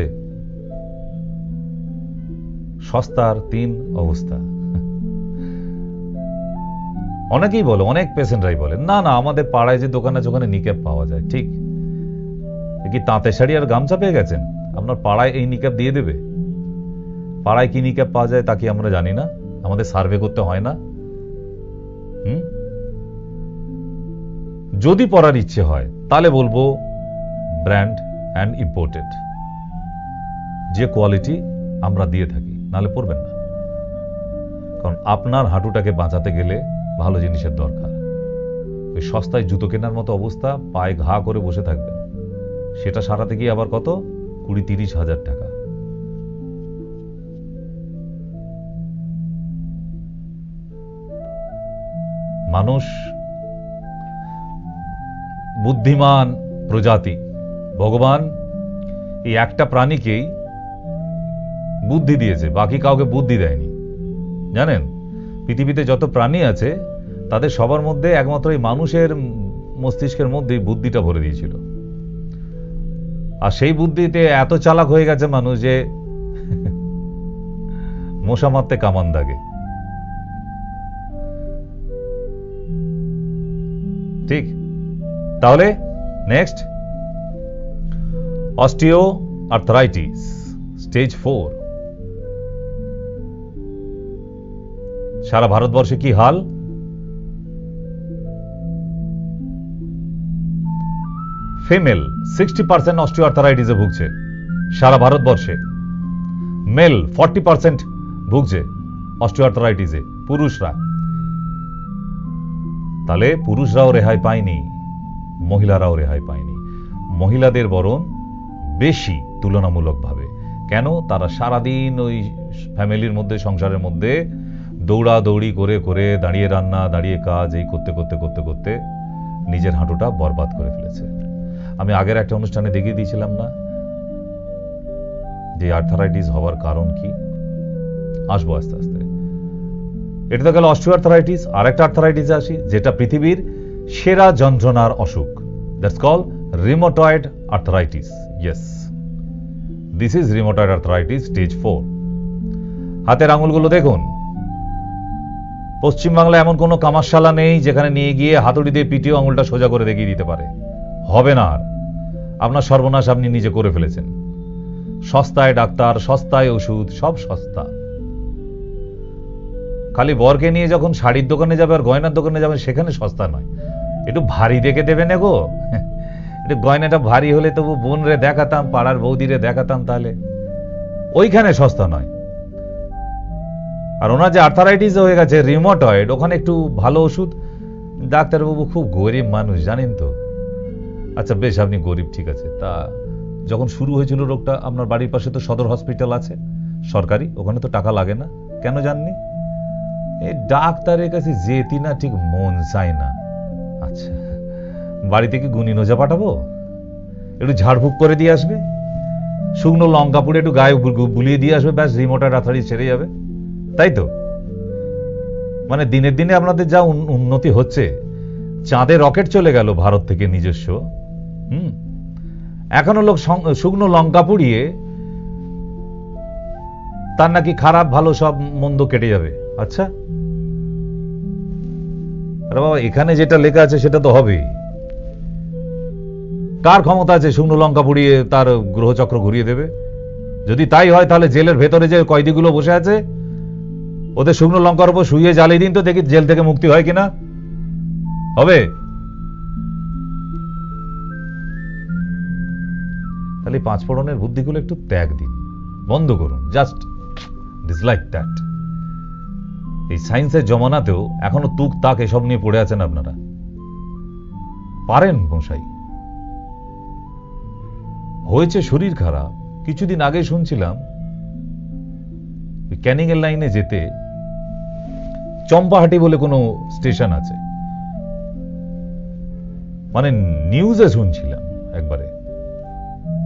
সস্তার 3 অবস্থা। অনেকেই বলে, অনেক পেশেন্টরাই বলে, না না আমাদের পাড়ায় যে দোকান আছে ওখানে নিক্যাপ পাওয়া যায়। ঠিক। কি তাঁতের শাড়ি আর গামছা পেয়ে গেছেন? আপনার পাড়ায় এই নিক্যাপ দিয়ে দেবে? পাড়ায় কি নিক্যাপ পাওয়া যায় তা কি আমরা জানি না? আমাদের সার্ভে করতে হয় না? যদি পড়ার ইচ্ছে হয় তাহলে বলবো ব্র্যান্ড অ্যান্ড ইম্পোর্টেড, যে কোয়ালিটি আমরা দিয়ে থাকি, নাহলে পড়বেন না। কারণ আপনার হাঁটুটাকে বাঁচাতে গেলে ভালো জিনিসের দরকার। ওই সস্তায় জুতো কেনার মতো অবস্থা, পায়ে ঘা করে বসে থাকবেন, সেটা সারাতে গিয়ে আবার কত 20-30 হাজার টাকা। মানুষ বুদ্ধিমান প্রজাতি। ভগবান এই একটা প্রাণীকেই বুদ্ধি দিয়েছে, বাকি কাউকে বুদ্ধি দেয়নি। জানেন, পৃথিবীতে যত প্রাণী আছে তাদের সবার মধ্যে একমাত্র এই মানুষের মস্তিষ্কের মধ্যে বুদ্ধিটা ভরে দিয়েছিল। আর সেই বুদ্ধিতে এত চালাক হয়ে গেছে মানুষ যে মশা মারতে কামান দাগে। ঠিক। তাহলে নেক্সট, অস্টিও আর্থ্রাইটিস স্টেজ 4। সারা ভারতবর্ষে কি হাল? ফিমেল 60% অস্টিওআর্থারাইটিসে ভুগছে সারা ভারতবর্ষে, মেল 40% ভুগছে অস্টিওআর্থারাইটিসে, পুরুষরা। তাহলে পুরুষরাও রেহাই পায়নি, মহিলারাও রেহাই পায়নি। মহিলাদের বরং বেশি তুলনামূলকভাবে। কেন? তারা সারাদিন ওই ফ্যামিলির মধ্যে, সংসারের মধ্যে দৌড়াদৌড়ি করে করে, দাঁড়িয়ে রান্না, দাঁড়িয়ে কাজ, এই করতে করতে করতে করতে নিজের হাঁটুটা বরবাদ করে ফেলেছে। আমি আগের একটা অনুষ্ঠানে দেখিয়ে দিয়েছিলাম না যে আর্থারাইটিস হওয়ার কারণ কি? আসবো আস্তে আস্তে। এটা তো গেল অস্টিওআর্থারাইটিস। আর একটা আর্থারাইটিসে আসি, যেটা পৃথিবীর সেরা যন্ত্রণার অসুখ। That's call rheumatoid arthritis. Yes, this is rheumatoid arthritis stage 4। হাতের আঙুলগুলো দেখুন। পশ্চিমবাংলায় এমন কোনো কামারশালা নেই যেখানে নিয়ে গিয়ে হাতুড়ি দিয়ে পিটিয়ে আঙুলটা সোজা করে দেখিয়ে দিতে পারে। হবে না। আর আপনার সর্বনাশ আপনি নিজে করে ফেলেছেন। সস্তায় ডাক্তার, সস্তায় ওষুধ, সব সস্তা। খালি বরকে নিয়ে যখন শাড়ির দোকানে যাবে আর গয়নার দোকানে যাবে, সেখানে সস্তা নয়। একটু ভারী দেখে দেবে না গো। একটু গয়নাটা ভারী হলে তবু বোন রে দেখাতাম, পাড়ার বৌদিরে দেখাতাম, তাহলে ওইখানে সস্তা নয়। আর ওনার যে আর্থারাইটিস হয়ে গেছে রিউমাটয়েড, ওখানে একটু ভালো ওষুধ। ডাক্তারবাবু খুব গরিব মানুষ, জানেন তো। আচ্ছা বেশ, আপনি গরিব, ঠিক আছে। তা যখন শুরু হয়েছিল রোগটা, আপনার বাড়ির পাশে তো সদর হসপিটাল আছে সরকারি, ওখানে তো টাকা লাগে না, কেন জাননি? এই ডাক্তারের কাছে যেতি না, ঠিক মন চায় না। আচ্ছা, বাড়ি থেকে গুনি নোজা পাঠাবো, একটু ঝাড়ফুঁক করে দিয়ে আসবে, শুকনো লঙ্কা পুড়ে একটু গায়ে বুলিয়ে দিয়ে আসবে, ব্যাস রিউমাটয়েড আর্থারাইটিস ছেড়ে যাবে, তাই তো? মানে দিনের দিনে আপনাদের যা উন্নতি হচ্ছে, চাঁদে রকেট চলে গেল ভারত থেকে নিজস্ব। এখনো লোক শুকনো লঙ্কা পুড়িয়ে তার নাকি খারাপ ভালো সব মন্দ কেটে যাবে। আচ্ছা, আরে বাবা, এখানে যেটা লেখা আছে সেটা তো হবেই। কার ক্ষমতা আছে শুকনো লঙ্কা পুড়িয়ে তার গ্রহচক্র ঘুরিয়ে দেবে? যদি তাই হয়, তাহলে জেলের ভেতরে যে কয়েদিগুলো বসে আছে, ওদের শুকনো লঙ্কার উপর শুয়ে জ্বালিয়ে দিন তো, দেখি জেল থেকে মুক্তি হয় কিনা। হবে? তাহলে পাঁচফোড়নের বুদ্ধিগুলো একটু ত্যাগ দিন, বন্ধ করুন। Just dislike that. এই সায়েন্সের জমানাতেও এখনো তুক তাক এসব নিয়ে পড়ে আছেন আপনারা। পারেন মশাই। হয়েছে শরীর খারাপ। কিছুদিন আগে শুনছিলাম ক্যানিং এর লাইনে যেতে চম্পাহাটি বলে কোনো স্টেশন আছে, মানে নিউজে শুনছিলাম একবারে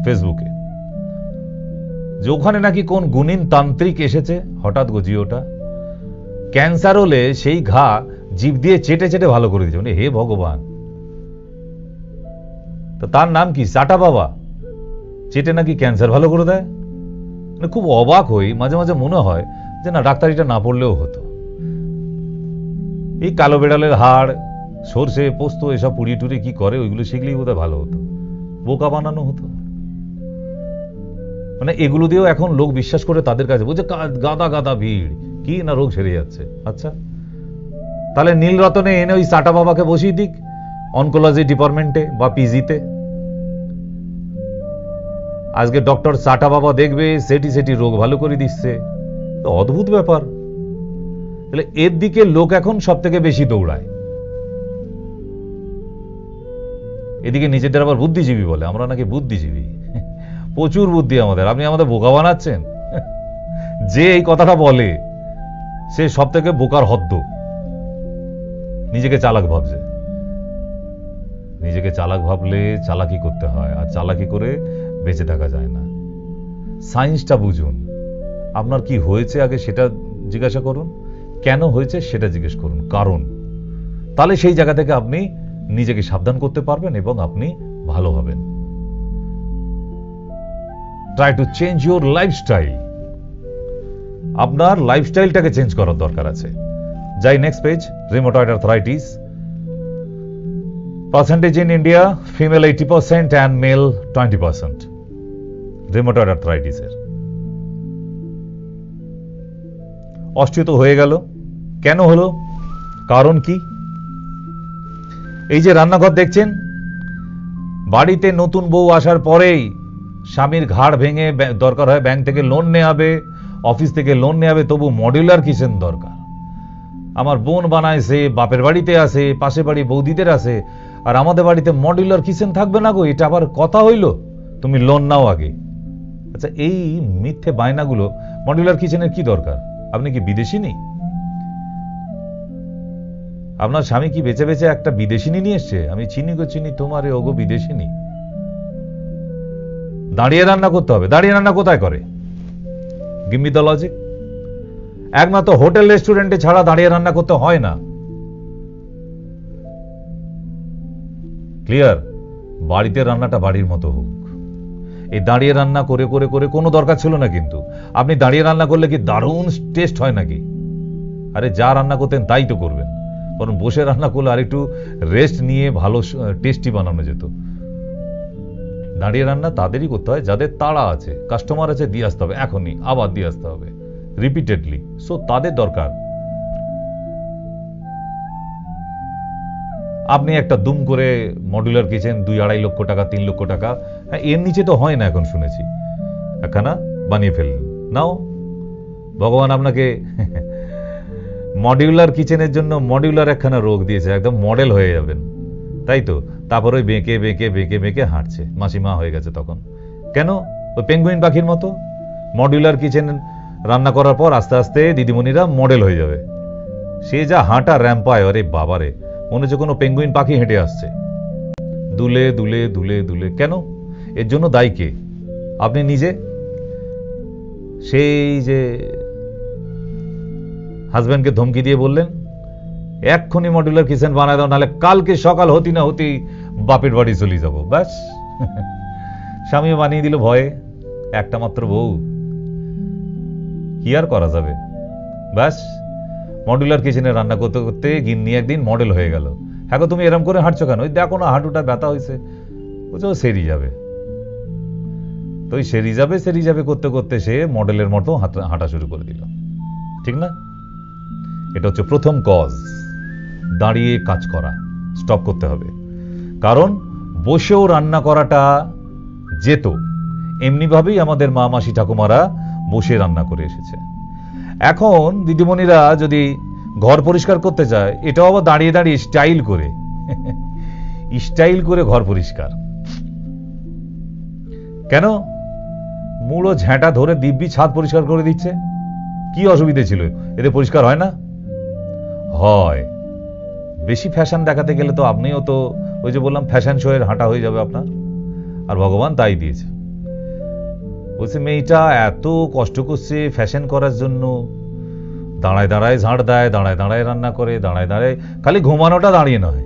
ফেসবুকে, যে ওখানে নাকি কোন গুণীন তান্ত্রিক এসেছে হঠাৎ গজিওটা, ক্যান্সার হলে সেই ঘা জিভ দিয়ে চেটে চেটে ভালো করে দিচ্ছে। মানে হে ভগবান! তো তার নাম কি? চাটা বাবা। চেটে নাকি ক্যান্সার ভালো করে দেয়। মানে খুব অবাক হই, মাঝে মাঝে মনে হয় যে না, ডাক্তারিটা না পড়লেও হতো। এই কালো বেড়ালের হাড়, সর্ষে, পোস্ত এসব পুড়িয়ে টুড়িয়ে কি করে, ওইগুলো শিখলেই বোধহয় ভালো হতো, বোকা বানানো হতো। মানে এগুলো দিয়েও এখন লোক বিশ্বাস করে তাদের কাছে, বলছে গাদা গাদা ভিড়, কি না রোগ সেরে যাচ্ছে। আচ্ছা, তাহলে নীলরতনে এনে ওই চাটা বাবাকে বসিয়ে দিক অনকোলজি ডিপার্টমেন্টে বা পিজিতে। আজকে ডক্টর চাটা বাবা দেখবে সেটি সেটি রোগ ভালো করে দিচ্ছে। তো অদ্ভুত ব্যাপার। তাহলে এর দিকে লোক এখন সব থেকে বেশি দৌড়ায়। এদিকে নিজেদের আবার বুদ্ধিজীবী বলে, আমরা নাকি বুদ্ধিজীবী। প্রচুর বুদ্ধি আমাদের। আপনি আমাদের বোকা বানাচ্ছেন। যে এই কথাটা বলে সে সব থেকে বোকার হদ্দ। নিজেকে চালাক ভাবছে। নিজেকে চালাক ভাবলে চালাকি করতে হয়, আর চালাকি করে বেঁচে থাকা যায় না। সায়েন্সটা বুঝুন। আপনার কি হয়েছে আগে সেটা জিজ্ঞাসা করুন, কেন হয়েছে সেটা জিজ্ঞেস করুন, কারণ। তাহলে সেই জায়গা থেকে আপনি নিজেকে সাবধান করতে পারবেন এবং আপনি ভালো হবেন। Try to change your lifestyle. আপনার লাইফস্টাইলটাকে চেঞ্জ করার দরকার আছে। যাই next page. Rheumatoid arthritis percentage in India, female 80% and male 20%। Rheumatoid আর্থ্রাইটিসের অস্টিও তো হয়ে গেল। কেন হলো? কারণ কি? এই যে রান্নাঘর দেখছেন, বাড়িতে নতুন বউ আসার পরেই স্বামীর ঘাড় ভেঙে দরকার হয় ব্যাংক থেকে লোন নেওয়া হবে, অফিস থেকে লোন নেওয়া হবে, তবু মডিউলার কিচেন দরকার। আমার বোন বানাইছে, বাপের বাড়িতে আছে, পাশের বাড়ি বৌদিদের আছে, আর আমাদের বাড়িতে মডিউলার কিচেন থাকবে না গো, এটা আবার কথা হইল? তুমি লোন নাও আগে। আচ্ছা, এই মিথ্যে বায়নাগুলো, মডিউলার কিচেনের কি দরকার? আপনি কি বিদেশি নেই? আপনার স্বামী কি বেঁচে বেঁচে একটা বিদেশিনী নিয়ে এসছে? আমি চিনি গো চিনি তোমারে, ওগো বিদেশিনী। দাঁড়িয়ে রান্না করতে হবে। দাঁড়িয়ে রান্না কোথায় করে? Give me the logic. একমাত্র হোটেল রেস্টুরেন্টে ছাড়া দাঁড়িয়ে রান্না করতে হয় না। ক্লিয়ার? বাড়িতে রান্নাটা বাড়ির মতো হোক। এই দাঁড়িয়ে রান্না করে করে করে কোনো দরকার ছিল না। কিন্তু আপনি দাঁড়িয়ে রান্না করলে কি দারুণ টেস্ট হয় নাকি? আরে যা রান্না করতেন তাই তো করবেন, বরং বসে রান্না করলে আরেকটু রেস্ট নিয়ে ভালো টেস্টি বানানো যেত। দাঁড়িয়ে রান্না তাদেরই করতে হয় যাদের তাড়া আছে, কাস্টমার আছে, দিয়ে আসতে হবে এখনই, আবার দিয়ে আসতে হবে রিপিটেডলি, সো তাদের দরকার। আপনি একটা দুম করে মডুলার কিচেন 2-2.5 লক্ষ টাকা, 3 লক্ষ টাকা, হ্যাঁ এর নিচে তো হয় না এখন শুনেছি, একখানা বানিয়ে ফেললেন। নাও, ভগবান আপনাকে মডিউলার কিচেনের জন্য মডিউলার একখানা রোগ দিয়েছে, একদম মডেল হয়ে যাবেন, তাই তো? তারপর ওই বেঁকে বেঁকে বেঁকে বেঁকে হাঁটছে, মাসিমা হয়ে গেছে তখন। কেন? ওই পেঙ্গুইন পাখির মতো মডিউলার কিচেন রান্না করার পর আস্তে আস্তে দিদিমণিরা মডেল হয়ে যাবে। সে যা হাঁটা র্যাম্পায়, আরে বাবারে, মনে হচ্ছে কোনো পেঙ্গুইন পাখি হেঁটে আসছে, দুলে দুলে দুলে দুলে। কেন? এর জন্য দায়ী কে? আপনি নিজে। সেই যে হাজব্যান্ডকে ধমকি দিয়ে বললেন এক্ষুনি মডুলার কিচেন বানায় দাও, নাহলে কালকে সকাল হতি না হতি বাপের বাড়ি চলে যাবো। ব্যাস, স্বামীও বানিয়ে দিল ভয়ে, একটা মাত্র বউ, কি আর করা যাবে? ব্যাস, মডুলার কিচেনে রান্না করতে করতে গিন্নি একদিন মডেল হয়ে গেল। হ্যাঁ গো, তুমি এরম করে হাঁটছো কেন? ওই দেখো না হাঁটুটা ব্যথা হয়েছে। বলছে ও সেরি যাবে। তো ওই সেরি যাবে সেরি যাবে করতে করতে সে মডেলের মতো হাঁটা শুরু করে দিল। ঠিক না? এটা হচ্ছে প্রথম কজ, দাঁড়িয়ে কাজ করা স্টপ করতে হবে। কারণ বসেও রান্না করাটা যেত, এমনিভাবেই আমাদের মা মাসি ঠাকুমারা বসে রান্না করে এসেছে। এখন দিদিমণিরা যদি ঘর পরিষ্কার করতে চায়, এটাও আবার দাঁড়িয়ে দাঁড়িয়ে স্টাইল করে স্টাইল করে ঘর পরিষ্কার। কেন? মুড়ো ঝ্যাঁটা ধরে দিব্যি ছাদ পরিষ্কার করে দিচ্ছে। কি অসুবিধে ছিল? এতে পরিষ্কার হয় না? হয়। বেশি ফ্যাশন দেখাতে গেলে তো আপনিও তো ওই যে বললাম ফ্যাশন শো এর হাঁটা হয়ে যাবে আপনার। আর ভগবান তাই দিয়েছে। বলছে মেয়েটা এত কষ্ট করছে ফ্যাশন করার জন্য, দাঁড়ায় দাঁড়ায় ঝাড় দেয়, দাঁড়ায় দাঁড়ায় রান্না করে, দাঁড়ায় দাঁড়ায়, খালি ঘুমানোটা দাঁড়িয়ে নয়,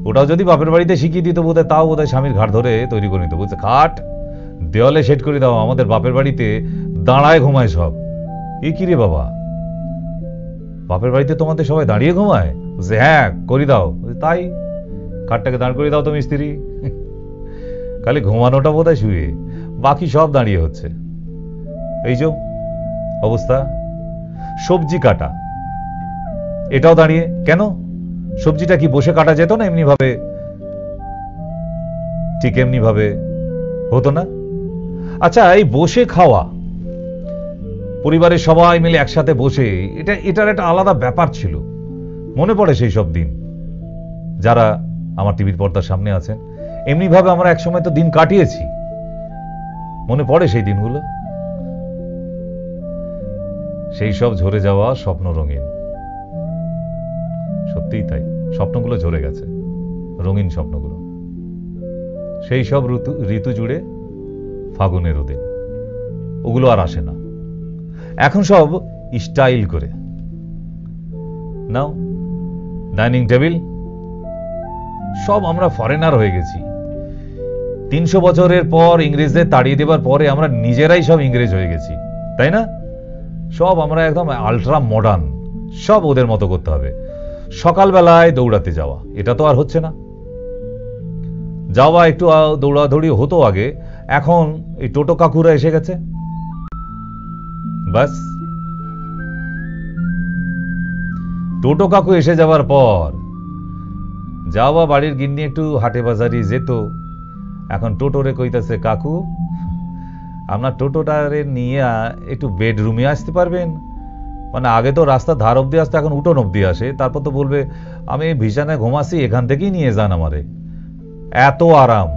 ওটাও যদি বাপের বাড়িতে শিখিয়ে দিত বোধহয়, তাও বোধহয় স্বামীর ঘাট ধরে তৈরি করে নিত। বলছে খাট দেওয়ালে সেট করে দাও, আমাদের বাপের বাড়িতে দাঁড়ায় ঘুমায় সব। এ কি রে বাবা, বাপের বাড়িতে তোমাদের সবাই দাঁড়িয়ে ঘুমায়? বলছে হ্যাঁ করি দাও। তাই খাটটাকে দাঁড় করে দাও তো মিস্ত্রি, খালি ঘুমানোটা বোধহয় শুয়ে, বাকি সব দাঁড়িয়ে হচ্ছে। এই যে অবস্থা। সবজি কাটা, এটাও দাঁড়িয়ে। কেন? সবজিটা কি বসে কাটা যেত না এমনি ভাবে? ঠিক এমনি ভাবে হতো না? আচ্ছা, এই বসে খাওয়া, পরিবারের সবাই মিলে একসাথে বসে, এটার একটা আলাদা ব্যাপার ছিল। মনে পড়ে সেই সব দিন, যারা আমার টিভির পর্দার সামনে আছেন, এমনি ভাবে আমরা একসময় তো দিন কাটিয়েছি। মনে পড়ে সেই দিনগুলো, সেই সব ঝরে যাওয়া স্বপ্ন রঙিন। সত্যিই তাই, স্বপ্নগুলো ঝরে গেছে, রঙিন স্বপ্নগুলো। সেই সব ঋতু জুড়ে ফাগুনের দিন, ওগুলো আর আসে না। এখন সব স্টাইল করে নাও। ডাইনিং টেবিল, সব আমরা ফরেনার হয়ে গেছি। 300 বছরের পর ইংরেজদের তাড়িয়ে দেবার পরে আমরা নিজেরাই সব ইংরেজ হয়ে গেছি, তাই না? সব আমরা একদম আল্ট্রা মডার্ন, সব ওদের মতো করতে হবে। সকালবেলায় দৌড়াতে যাওয়া, এটা তো আর হচ্ছে না। যাওয়া একটু দৌড়াদৌড়ি হতো আগে, এখন এই টোটো কাকুরা এসে গেছে। বাস, টোটো কাকু এসে যাওয়ার পর যাওয়া বাড়ির গিন্নি একটু হাটে বাজারে যেত, এখন টোটোরে কইতাছে, কাকু আপনার টোটোটারে নিয়ে একটু বেডরুমে আসতে পারবেন? মানে আগে তো রাস্তা ধার অব্দি আসতে, এখন উঠোন অব্দি আসে, তারপর তো বলবে আমি বিছানায় ঘুমাচ্ছি, এখান থেকেই নিয়ে যান আমারে। এত আরাম।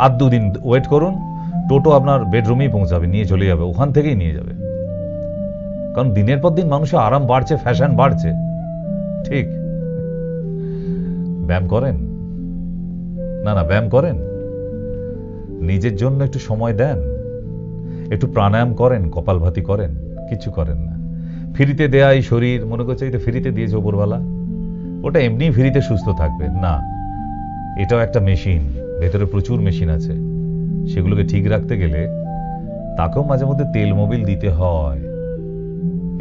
আর 2 দিন ওয়েট করুন, টোটো আপনার বেডরুমেই পৌঁছাবে, নিয়ে চলে যাবে, ওখান থেকেই নিয়ে যাবে। কারণ দিনের পর দিন মানুষের আরাম বাড়ছে, ফ্যাশন বাড়ছে। ঠিক। ব্যায়াম করেন না? না, ব্যায়াম করেন, নিজের জন্য একটু সময় দেন, একটু প্রাণায়াম করেন, কপালভাতি করেন, কিছু করেন না। ফ্রিতে দেয়া এই শরীর মনে করছে এটা ফ্রিতে দিয়েছে ওপরওয়ালা, ওটা এমনি ফ্রিতে সুস্থ থাকবে না। এটাও একটা মেশিন, ভেতরে প্রচুর মেশিন আছে, সেগুলোকে ঠিক রাখতে গেলে তাকেও মাঝে মধ্যে তেল মোবিল দিতে হয়,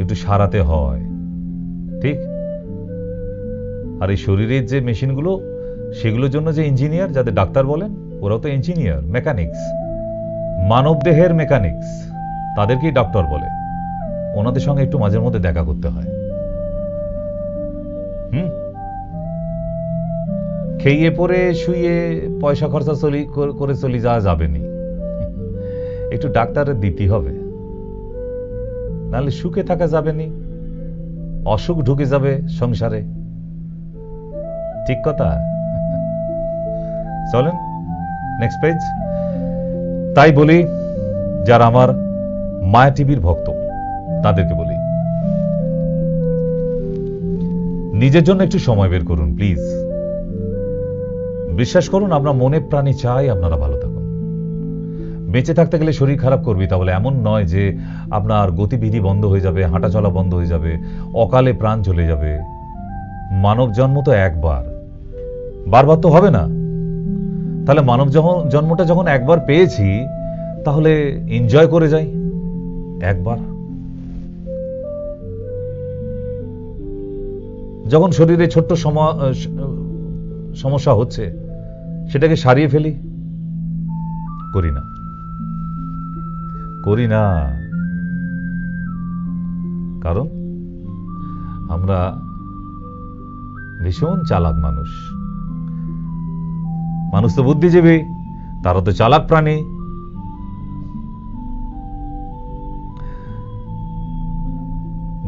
একটু সারাতে হয়। ঠিক। আর এই শরীরের যে মেশিনগুলো, সেগুলোর জন্য যে ইঞ্জিনিয়ার, যাদের ডাক্তার বলেন, ওরাও তো ইঞ্জিনিয়ার, মেকানিক্স, মানব দেহের মেকানিক্স, তাদেরকেই ডক্টর বলে। ওনাদের সঙ্গে একটু মাঝে মধ্যে দেখা করতে হয়। খেয়ে পরে শুয়ে পয়সা খরচা করে চলে যাওয়া যাবে না, একটু ডাক্তারের দিতে হবে, নাহলে সুখে থাকা যাবে না, অসুখ ঢুকে যাবে সংসারে। ঠিক কথা। চলেন নেক্সট পেজ। তাই বলি, যারা আমার মায়া টিভির ভক্ত তাদেরকে বলি, নিজের জন্য একটু সময় বের করুন প্লিজ। বিশ্বাস করুন, আপনার মনে প্রাণে চাই আপনারা ভালো থাকুন। বেঁচে থাকতে গেলে শরীর খারাপ করবি, তাহলে এমন নয় যে আপনার গতিবিধি বন্ধ হয়ে যাবে, হাঁটা চলা বন্ধ হয়ে যাবে, অকালে প্রাণ চলে যাবে। মানব জন্ম তো একবার, বারবার তো হবে না। তাহলে মানব জন্মটা যখন একবার পেয়েছি, তাহলে এনজয় করে যাই একবার। যখন শরীরে ছোট্ট সমস্যা হচ্ছে, সেটাকে সারিয়ে ফেলি, করি না, করি না। কারণ আমরা ভীষণ চালাক মানুষ। মানুষ তো বুদ্ধিজীবী, তারা তো চালাক প্রাণী।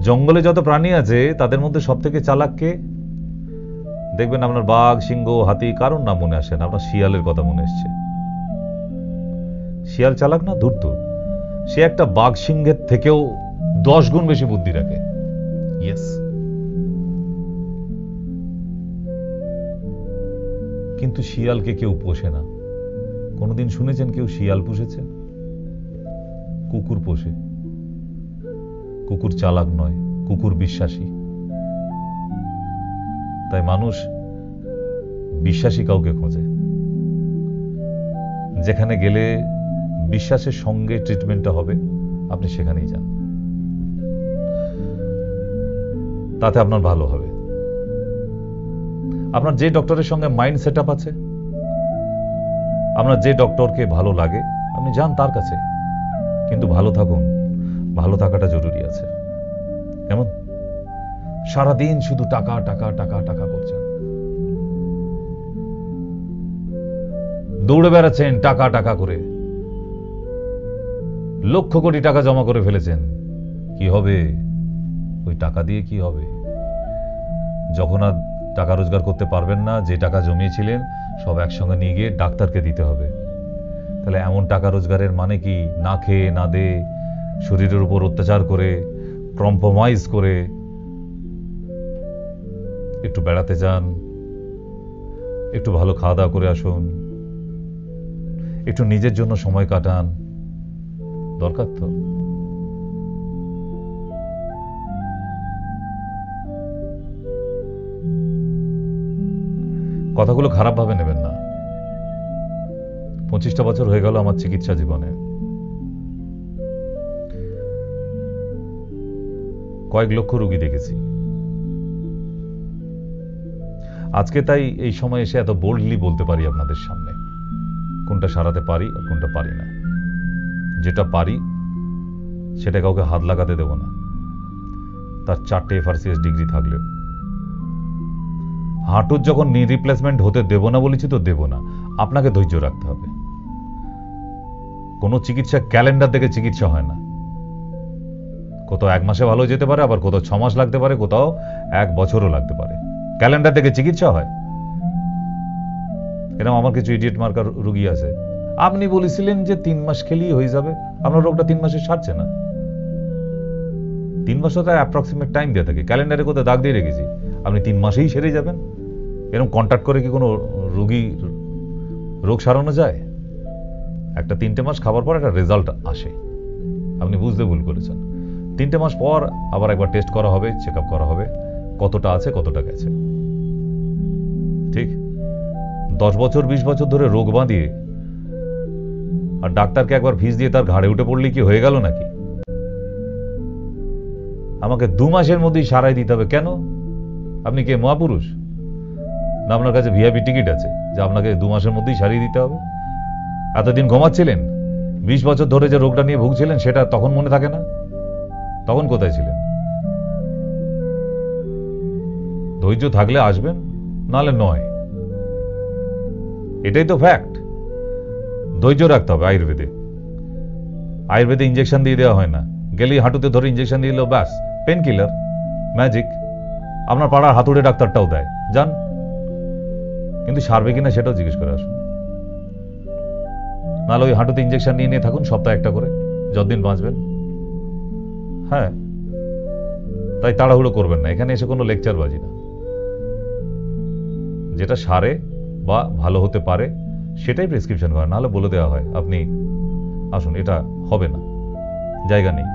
জঙ্গলে যত প্রাণী আছে তাদের মধ্যে সব থেকে চালাক কে? দেখবেন আপনার বাঘ, সিংহ, হাতি, কারোর নাম মনে আসে না, আপনার শিয়ালের কথা মনে এসছে। শিয়াল চালাক না? ধূর্ত। সে একটা বাঘ সিংহের থেকেও 10 গুণ বেশি বুদ্ধি রাখে। ইয়েস। কিন্তু শিয়ালকে কেউ পোষে না। কোনদিন শুনেছেন কেউ শিয়াল পুষেছে? কুকুর পোষে। কুকুর চালাক নয়, কুকুর বিশ্বাসী। তাই মানুষ বিশ্বাসী কাউকে খোঁজে। যেখানে গেলে বিশ্বাসের সঙ্গে ট্রিটমেন্টটা হবে, আপনি সেখানেই যান, তাতে আপনার ভালো হবে। আপনার যে ডক্টরের সঙ্গে মাইন্ড সেট আপ আছে, আপনার যে ডক্টরকে ভালো লাগে, আপনি যান তার কাছে, কিন্তু ভালো থাকুন। ভালো থাকাটা জরুরি আছে। কেমন সারাদিন শুধু টাকা টাকা টাকা টাকা করছেন, দৌড়ে বেড়াচ্ছেন টাকা টাকা করে, লক্ষ কোটি টাকা জমা করে ফেলেছেন, কি হবে? ওই টাকা দিয়ে কি হবে? যখন আর টাকা রোজগার করতে পারবেন না, যে টাকা জমিয়েছিলেন সব একসঙ্গে নিয়ে গিয়ে ডাক্তারকে দিতে হবে। তাহলে এমন টাকা রোজগারের মানে কি? না খেয়ে না দে, শরীরের উপর অত্যাচার করে, কম্প্রোমাইজ করে। একটু বেড়াতে যান, একটু ভালো খাওয়া দাওয়া করে আসুন, একটু নিজের জন্য সময় কাটান, দরকার তো। কথাগুলো খারাপভাবে নেবেন না। 25টা বছর হয়ে গেল আমার চিকিৎসা জীবনে। কয়েক লক্ষ রোগী দেখেছি। আজকে তাই এই সময় এসে এত বোল্ডলি বলতে পারি আপনাদের সামনে, কোনটা সারাতে পারি আর কোনটা পারি না। যেটা পারি সেটা কাউকে হাত লাগাতে দেব না, তার 4টে FRCS ডিগ্রি থাকলেও। হাঁটুর যখন নি রিপ্লেসমেন্ট হতে দেব না বলেছি তো দেব না। আপনাকে ধৈর্য রাখতে হবে। কোনো চিকিৎসা ক্যালেন্ডার দেখে চিকিৎসা হয় না। কোথাও 1 মাসে ভালো যেতে পারে, আবার কোথাও 6 মাস লাগতে পারে, কোথাও 1 বছরও লাগতে পারে। ক্যালেন্ডার দেখে চিকিৎসা হয়? এরকম আমার কিছু ইডিয়েট মার্কার রুগী আছে, আপনি বলেছিলেন যে 3 মাস খেলেই হয়ে যাবে, আপনার রোগটা 3 মাসে সারছে না। 3 মাসও তার অ্যাপ্রক্সিমেট টাইম দেওয়া থাকে, ক্যালেন্ডারে কোথাও দাগ দিয়ে রেখেছি, আপনি 3 মাসেই সেরে যাবেন? এরকম কন্ট্যাক্ট করে কি কোনো রোগী রোগ সারানো যায়? একটা 3টে মাস খাবার পর একটা রেজাল্ট আসে, আপনি বুঝতে ভুল করেছেন। 3টে মাস পর আবার একবার টেস্ট করা হবে, চেক আপ করা হবে, কতটা আছে কতটা গেছে। ঠিক 10 বছর 20 বছর ধরে রোগ বাঁধিয়ে আর ডাক্তারকে একবার ফিস দিয়ে তার ঘাড়ে উঠে পড়লেই কি হয়ে গেল নাকি? আমাকে 2 মাসের মধ্যেই সারাই দিতে হবে কেন? আপনি কে মহাপুরুষ? না আপনার কাছে ভিআইপি টিকিট আছে যে আপনাকে 2 মাসের মধ্যেই সারিয়ে দিতে হবে? এতদিন ঘুমাচ্ছিলেন, 20 বছর ধরে যে রোগটা নিয়ে ভুগছিলেন সেটা তখন মনে থাকে না? তখন কোথায় ছিলেন? ধৈর্য থাকলে আসবেন, নাহলে নয়। এটাই তো ফ্যাক্ট। ধৈর্য রাখতে হবে। আয়ুর্বেদে ইঞ্জেকশন দিয়ে দেওয়া হয় না, গেলেই হাঁটুতে ধরে ইঞ্জেকশন দিয়ে দিল, ব্যাস পেন কিলার, ম্যাজিক। আপনার পাড়ার হাতুড়ে ডাক্তারটাও দেয়, যান। কিন্তু সারবে কিনা সেটাও জিজ্ঞেস করে আসুন। নাহলে ওই হাঁটুতে ইঞ্জেকশন নিয়ে নিয়ে থাকুন, সপ্তাহে একটা করে, যতদিন বাঁচবেন। হ্যাঁ, তাই তাড়াহুড়ো করবেন না, এখানে এসে কোনো লেকচার বাজি না। যেটা সারে বা ভালো হতে পারে সেটাই প্রেসক্রিপশন করে, নাহলে বলে দেওয়া হয় আপনি আসুন, এটা হবে না, জায়গা নেই।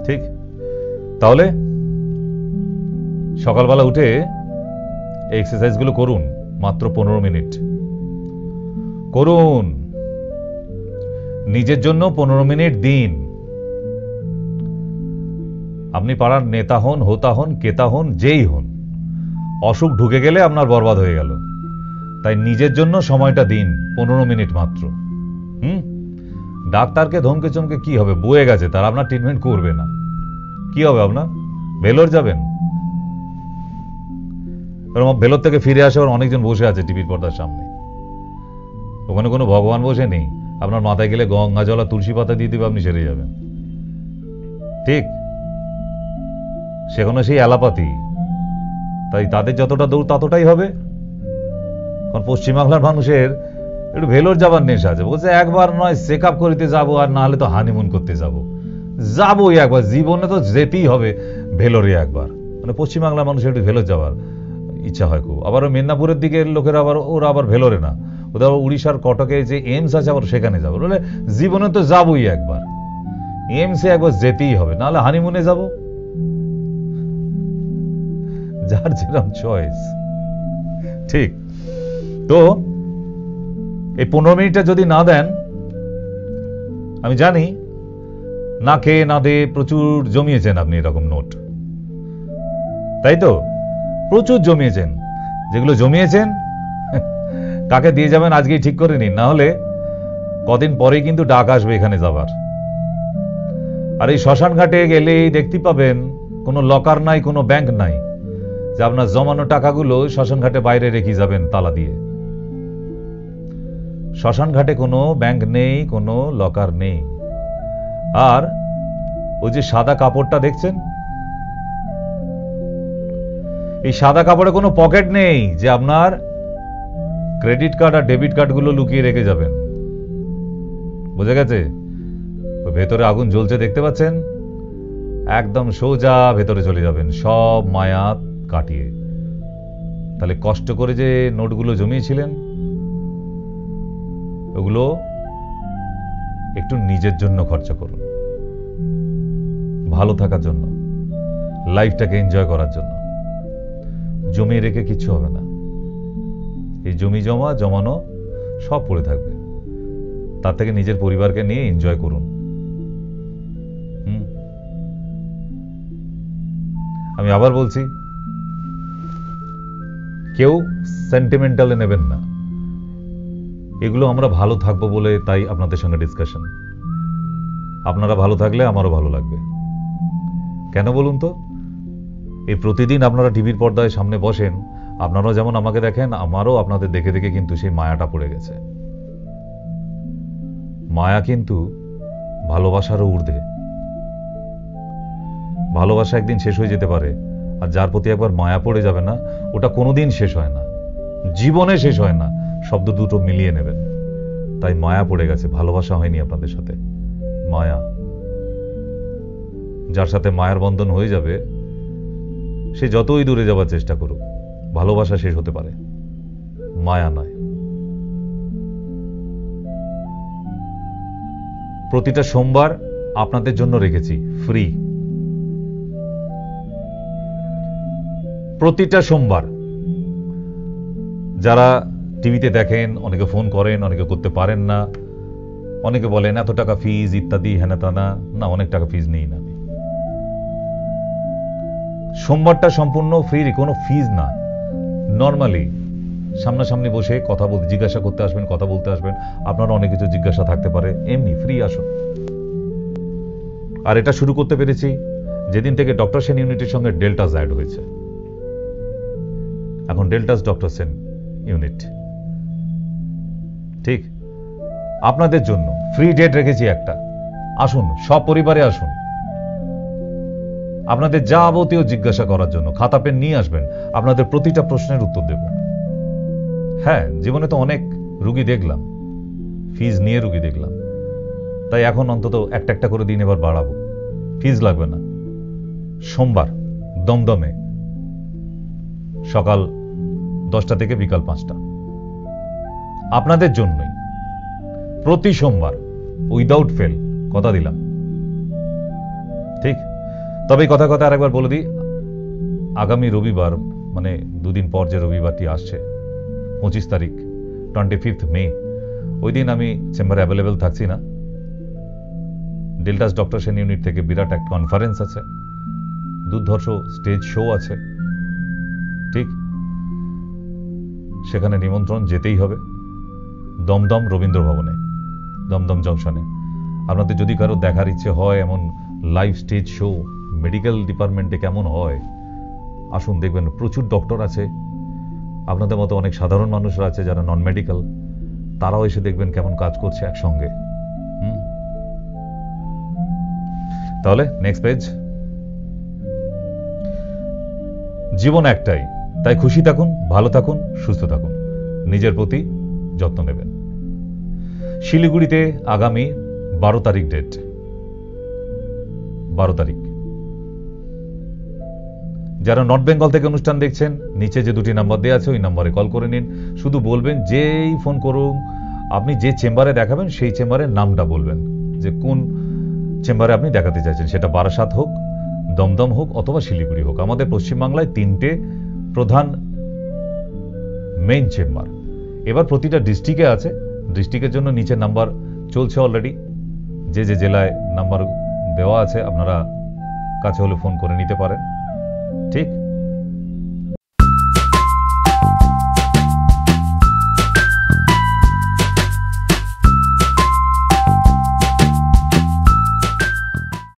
ঠিক? তাহলে সকালবেলা উঠে এই এক্সারসাইজগুলো করুন, মাত্র 15 মিনিট করুন। নিজের জন্য 15 মিনিট দিন। আপনি পাড়ার নেতা হন, হোতা হন, কেতা হন, যেই হন, অসুখ ঢুকে গেলে আপনার বরবাদ হয়ে গেল। তাই নিজের জন্য সময়টা দিন, 15 মিনিট মাত্র। ডাক্তারকে ধমকে চমকে কি হবে? বয়ে গেছে তার, আপনার ট্রিটমেন্ট করবে না। কি হবে আপনার? ভেলোর যাবেন? ভেলোর থেকে ফিরে আসে অনেকজন বসে আছে টিভির পর্দার সামনে, ওখানে কোনো ভগবান বসে নেই। আপনার মাথায় গেলে গঙ্গা জল আর তুলসী পাতা দিয়ে দেবে, আপনি সেরে যাবেন। ঠিক? সেখানে সেই অ্যালাপাতি, তাই তাদের যতটা দৌড় ততটাই হবে। কারণ পশ্চিমবাংলার মানুষের একটু ভেলোর যাবার নেশা আছে, বলছে একবার নয় চেক আপ করিতে যাবো, আর না হলে তো হানিমুন করতে যাবোই একবার, জীবনে তো যেতেই হবে ভেলোরে একবার। মানে পশ্চিমবাংলার মানুষের একটু ভেলোর যাওয়ার ইচ্ছা হয় খুব। আবার মেদিনীপুরের দিকের লোকেরা ওরা আবার ভেলোরে না, ওদের উড়িষ্যার কটকে যে এইমস আছে আবার সেখানে যাবো, বলে জীবনে তো যাবোই একবার, এইমসে একবার যেতেই হবে, নাহলে হানিমুনে যাব। যার যেরকম চয়েস। ঠিক? তো এই 15 মিনিটটা যদি না দেন, আমি জানি না খেয়ে না দিয়ে প্রচুর জমিয়েছেন আপনি এরকম নোট, তাই তো? প্রচুর জমিয়েছেন। যেগুলো জমিয়েছেন কাকে দিয়ে যাবেন আজকেই ঠিক করে নিন, না হলে কদিন পরেই কিন্তু ডাক আসবে এখানে যাবার। আর এই শ্মশান ঘাটে গেলেই দেখতে পাবেন কোনো লকার নাই, কোনো ব্যাংক নাই, যে আপনার জমানো টাকাগুলো শ্মশান ঘাটে বাইরে রেখে যাবেন তালা দিয়ে। শ্মশান ঘাটে কোনো ব্যাংক নেই, কোনো লকার নেই। আর ওই যে সাদা কাপড়টা দেখছেন, এই সাদা কাপড়ে কোনো পকেট নেই যে আপনার ক্রেডিট কার্ড আর ডেবিট কার্ডগুলো লুকিয়ে রেখে যাবেন। বুঝে গেছে? ভেতরে আগুন জ্বলছে দেখতে পাচ্ছেন, একদম সোজা ভেতরে চলে যাবেন সব মায়া কাটিয়ে। তাহলে কষ্ট করে যে নোটগুলো জমিয়েছিলেন ওগুলো একটু নিজের জন্য খরচা করুন, ভালো থাকার জন্য, লাইফটাকে এনজয় করার জন্য। জমিয়ে রেখে কিচ্ছু হবে না। এই জমানো সব পড়ে থাকবে, তার থেকে নিজের পরিবারকে নিয়ে এনজয় করুন। আমি আবার বলছি, কেউ সেন্টিমেন্টালে নেবেন না। এগুলো আমরা ভালো থাকবো বলে তাই আপনাদের সঙ্গে ডিসকাশন। আপনারা ভালো থাকলে আমারও ভালো লাগবে। কেন বলুন তো? এই প্রতিদিন আপনারা টিভির পর্দায় সামনে বসেন আপনারাও যেমন আমাকে দেখেন, আমারও আপনাদের দেখে দেখে কিন্তু সেই মায়াটা পড়ে গেছে। মায়া কিন্তু ভালোবাসারও ঊর্ধ্বে। ভালোবাসা একদিন শেষ হয়ে যেতে পারে, আর যার প্রতি একবার মায়া পড়ে যাবে না, ওটা কোনোদিন শেষ হয় না, জীবনে শেষ হয় না। শব্দ দুটো মিলিয়ে নেবেন। তাই মায়া পড়ে গেছে, ভালোবাসা হয়নি আপনাদের সাথে, মায়া। যার সাথে মায়ার বন্ধন হয়ে যাবে সে যতই দূরে যাবার চেষ্টা করুক, ভালোবাসা শেষ হতে পারে, মায়া নয়। প্রতিটা সোমবার আপনাদের জন্য রেখেছি ফ্রি। প্রতিটা সোমবার যারা টিভিতে দেখেন, অনেকে ফোন করেন, অনেকে করতে পারেন না, অনেকে বলেন এত টাকা ফিজ ইত্যাদি হেনাতানা, না অনেক টাকা ফিজ নেই না। সোমবারটা সম্পূর্ণ ফ্রি, কোনো ফিজ না। নর্মালি সামনাসামনি বসে কথা বলতে, জিজ্ঞাসা করতে আসবেন, কথা বলতে আসবেন, আপনারা অনেক কিছু জিজ্ঞাসা থাকতে পারে, এমনি ফ্রি আসুন। আর এটা শুরু করতে পেরেছি যেদিন থেকে ডক্টর সেন ইউনিটের সঙ্গে ডেল্টাস অ্যাড হয়েছে। এখন ডেল্টাস ডক্টর সেন ইউনিট, ঠিক আপনাদের জন্য ফ্রি ডেট রেখেছি একটা। আসুন, সব পরিবারে আসুন, আপনাদের যাবতীয় জিজ্ঞাসা করার জন্য খাতা পেন নিয়ে আসবেন, আপনাদের প্রতিটা প্রশ্নের উত্তর দেব। হ্যাঁ, জীবনে তো অনেক রুগী দেখলাম, ফিজ নিয়ে রুগী দেখলাম, তাই এখন অন্তত একটা একটা করে দিন এবার বাড়াবো, ফিজ লাগবে না। সোমবার দমদমে সকাল 10টা থেকে বিকাল 5টা, আপনাদের জন্যই প্রতি সোমবার, উইদাউট ফেল, কথা দিলাম। ঠিক, তবে কথা কথা আরেকবার বলে দিই, আগামী রবিবার মানে দুদিন পর যে রবিবারটি আসছে 25 তারিখ 25 মে, ওই দিন আমি চেম্বারে অ্যাভেলেবেল থাকছি না। ডেল্টাস ডক্টর সেন ইউনিট থেকে বিরাট এক কনফারেন্স আছে, দুর্ধর্ষ স্টেজ শো আছে, ঠিক সেখানে নিমন্ত্রণ, যেতেই হবে। দমদম রবীন্দ্র ভবনে, দমদম জংশনে। আপনাদের যদি কারো দেখার ইচ্ছে হয় এমন লাইভ স্টেজ শো মেডিকেল ডিপার্টমেন্টে কেমন হয়, আসুন দেখবেন। প্রচুর ডক্টর আছে, আপনাদের মতো অনেক সাধারণ মানুষরা আছে যারা নন মেডিকেল, তারাও এসে দেখবেন কেমন কাজ করছে একসঙ্গে। তাহলে নেক্সট পেজ। জীবন একটাই, তাই খুশি থাকুন, ভালো থাকুন, সুস্থ থাকুন, নিজের প্রতি যত্ন নেবেন। শিলিগুড়িতে আগামী 12 তারিখ ডেট, 12 তারিখ। যারা নর্থ বেঙ্গল থেকে অনুষ্ঠান দেখছেন, নিচে যে দুটি নাম্বার দেওয়া আছে ওই নাম্বারে কল করে নিন। শুধু বলবেন, যেই ফোন করুন, আপনি যে চেম্বারে দেখাবেন সেই চেম্বারের নামটা বলবেন, যে কোন চেম্বারে আপনি দেখাতে চাইছেন, সেটা বারাসাত হোক, দমদম হোক অথবা শিলিগুড়ি হোক। আমাদের পশ্চিমবাংলায় 3টে প্রধান মেইন চেম্বার। এবার প্রতিটা ডিস্ট্রিক্টে আছে, ডিস্ট্রিক্টের জন্য নিচে নাম্বার চলছে অলরেডি, যে যে জেলায় নাম্বার দেওয়া আছে আপনারা কাছে হলে ফোন করে নিতে পারেন, ঠিক।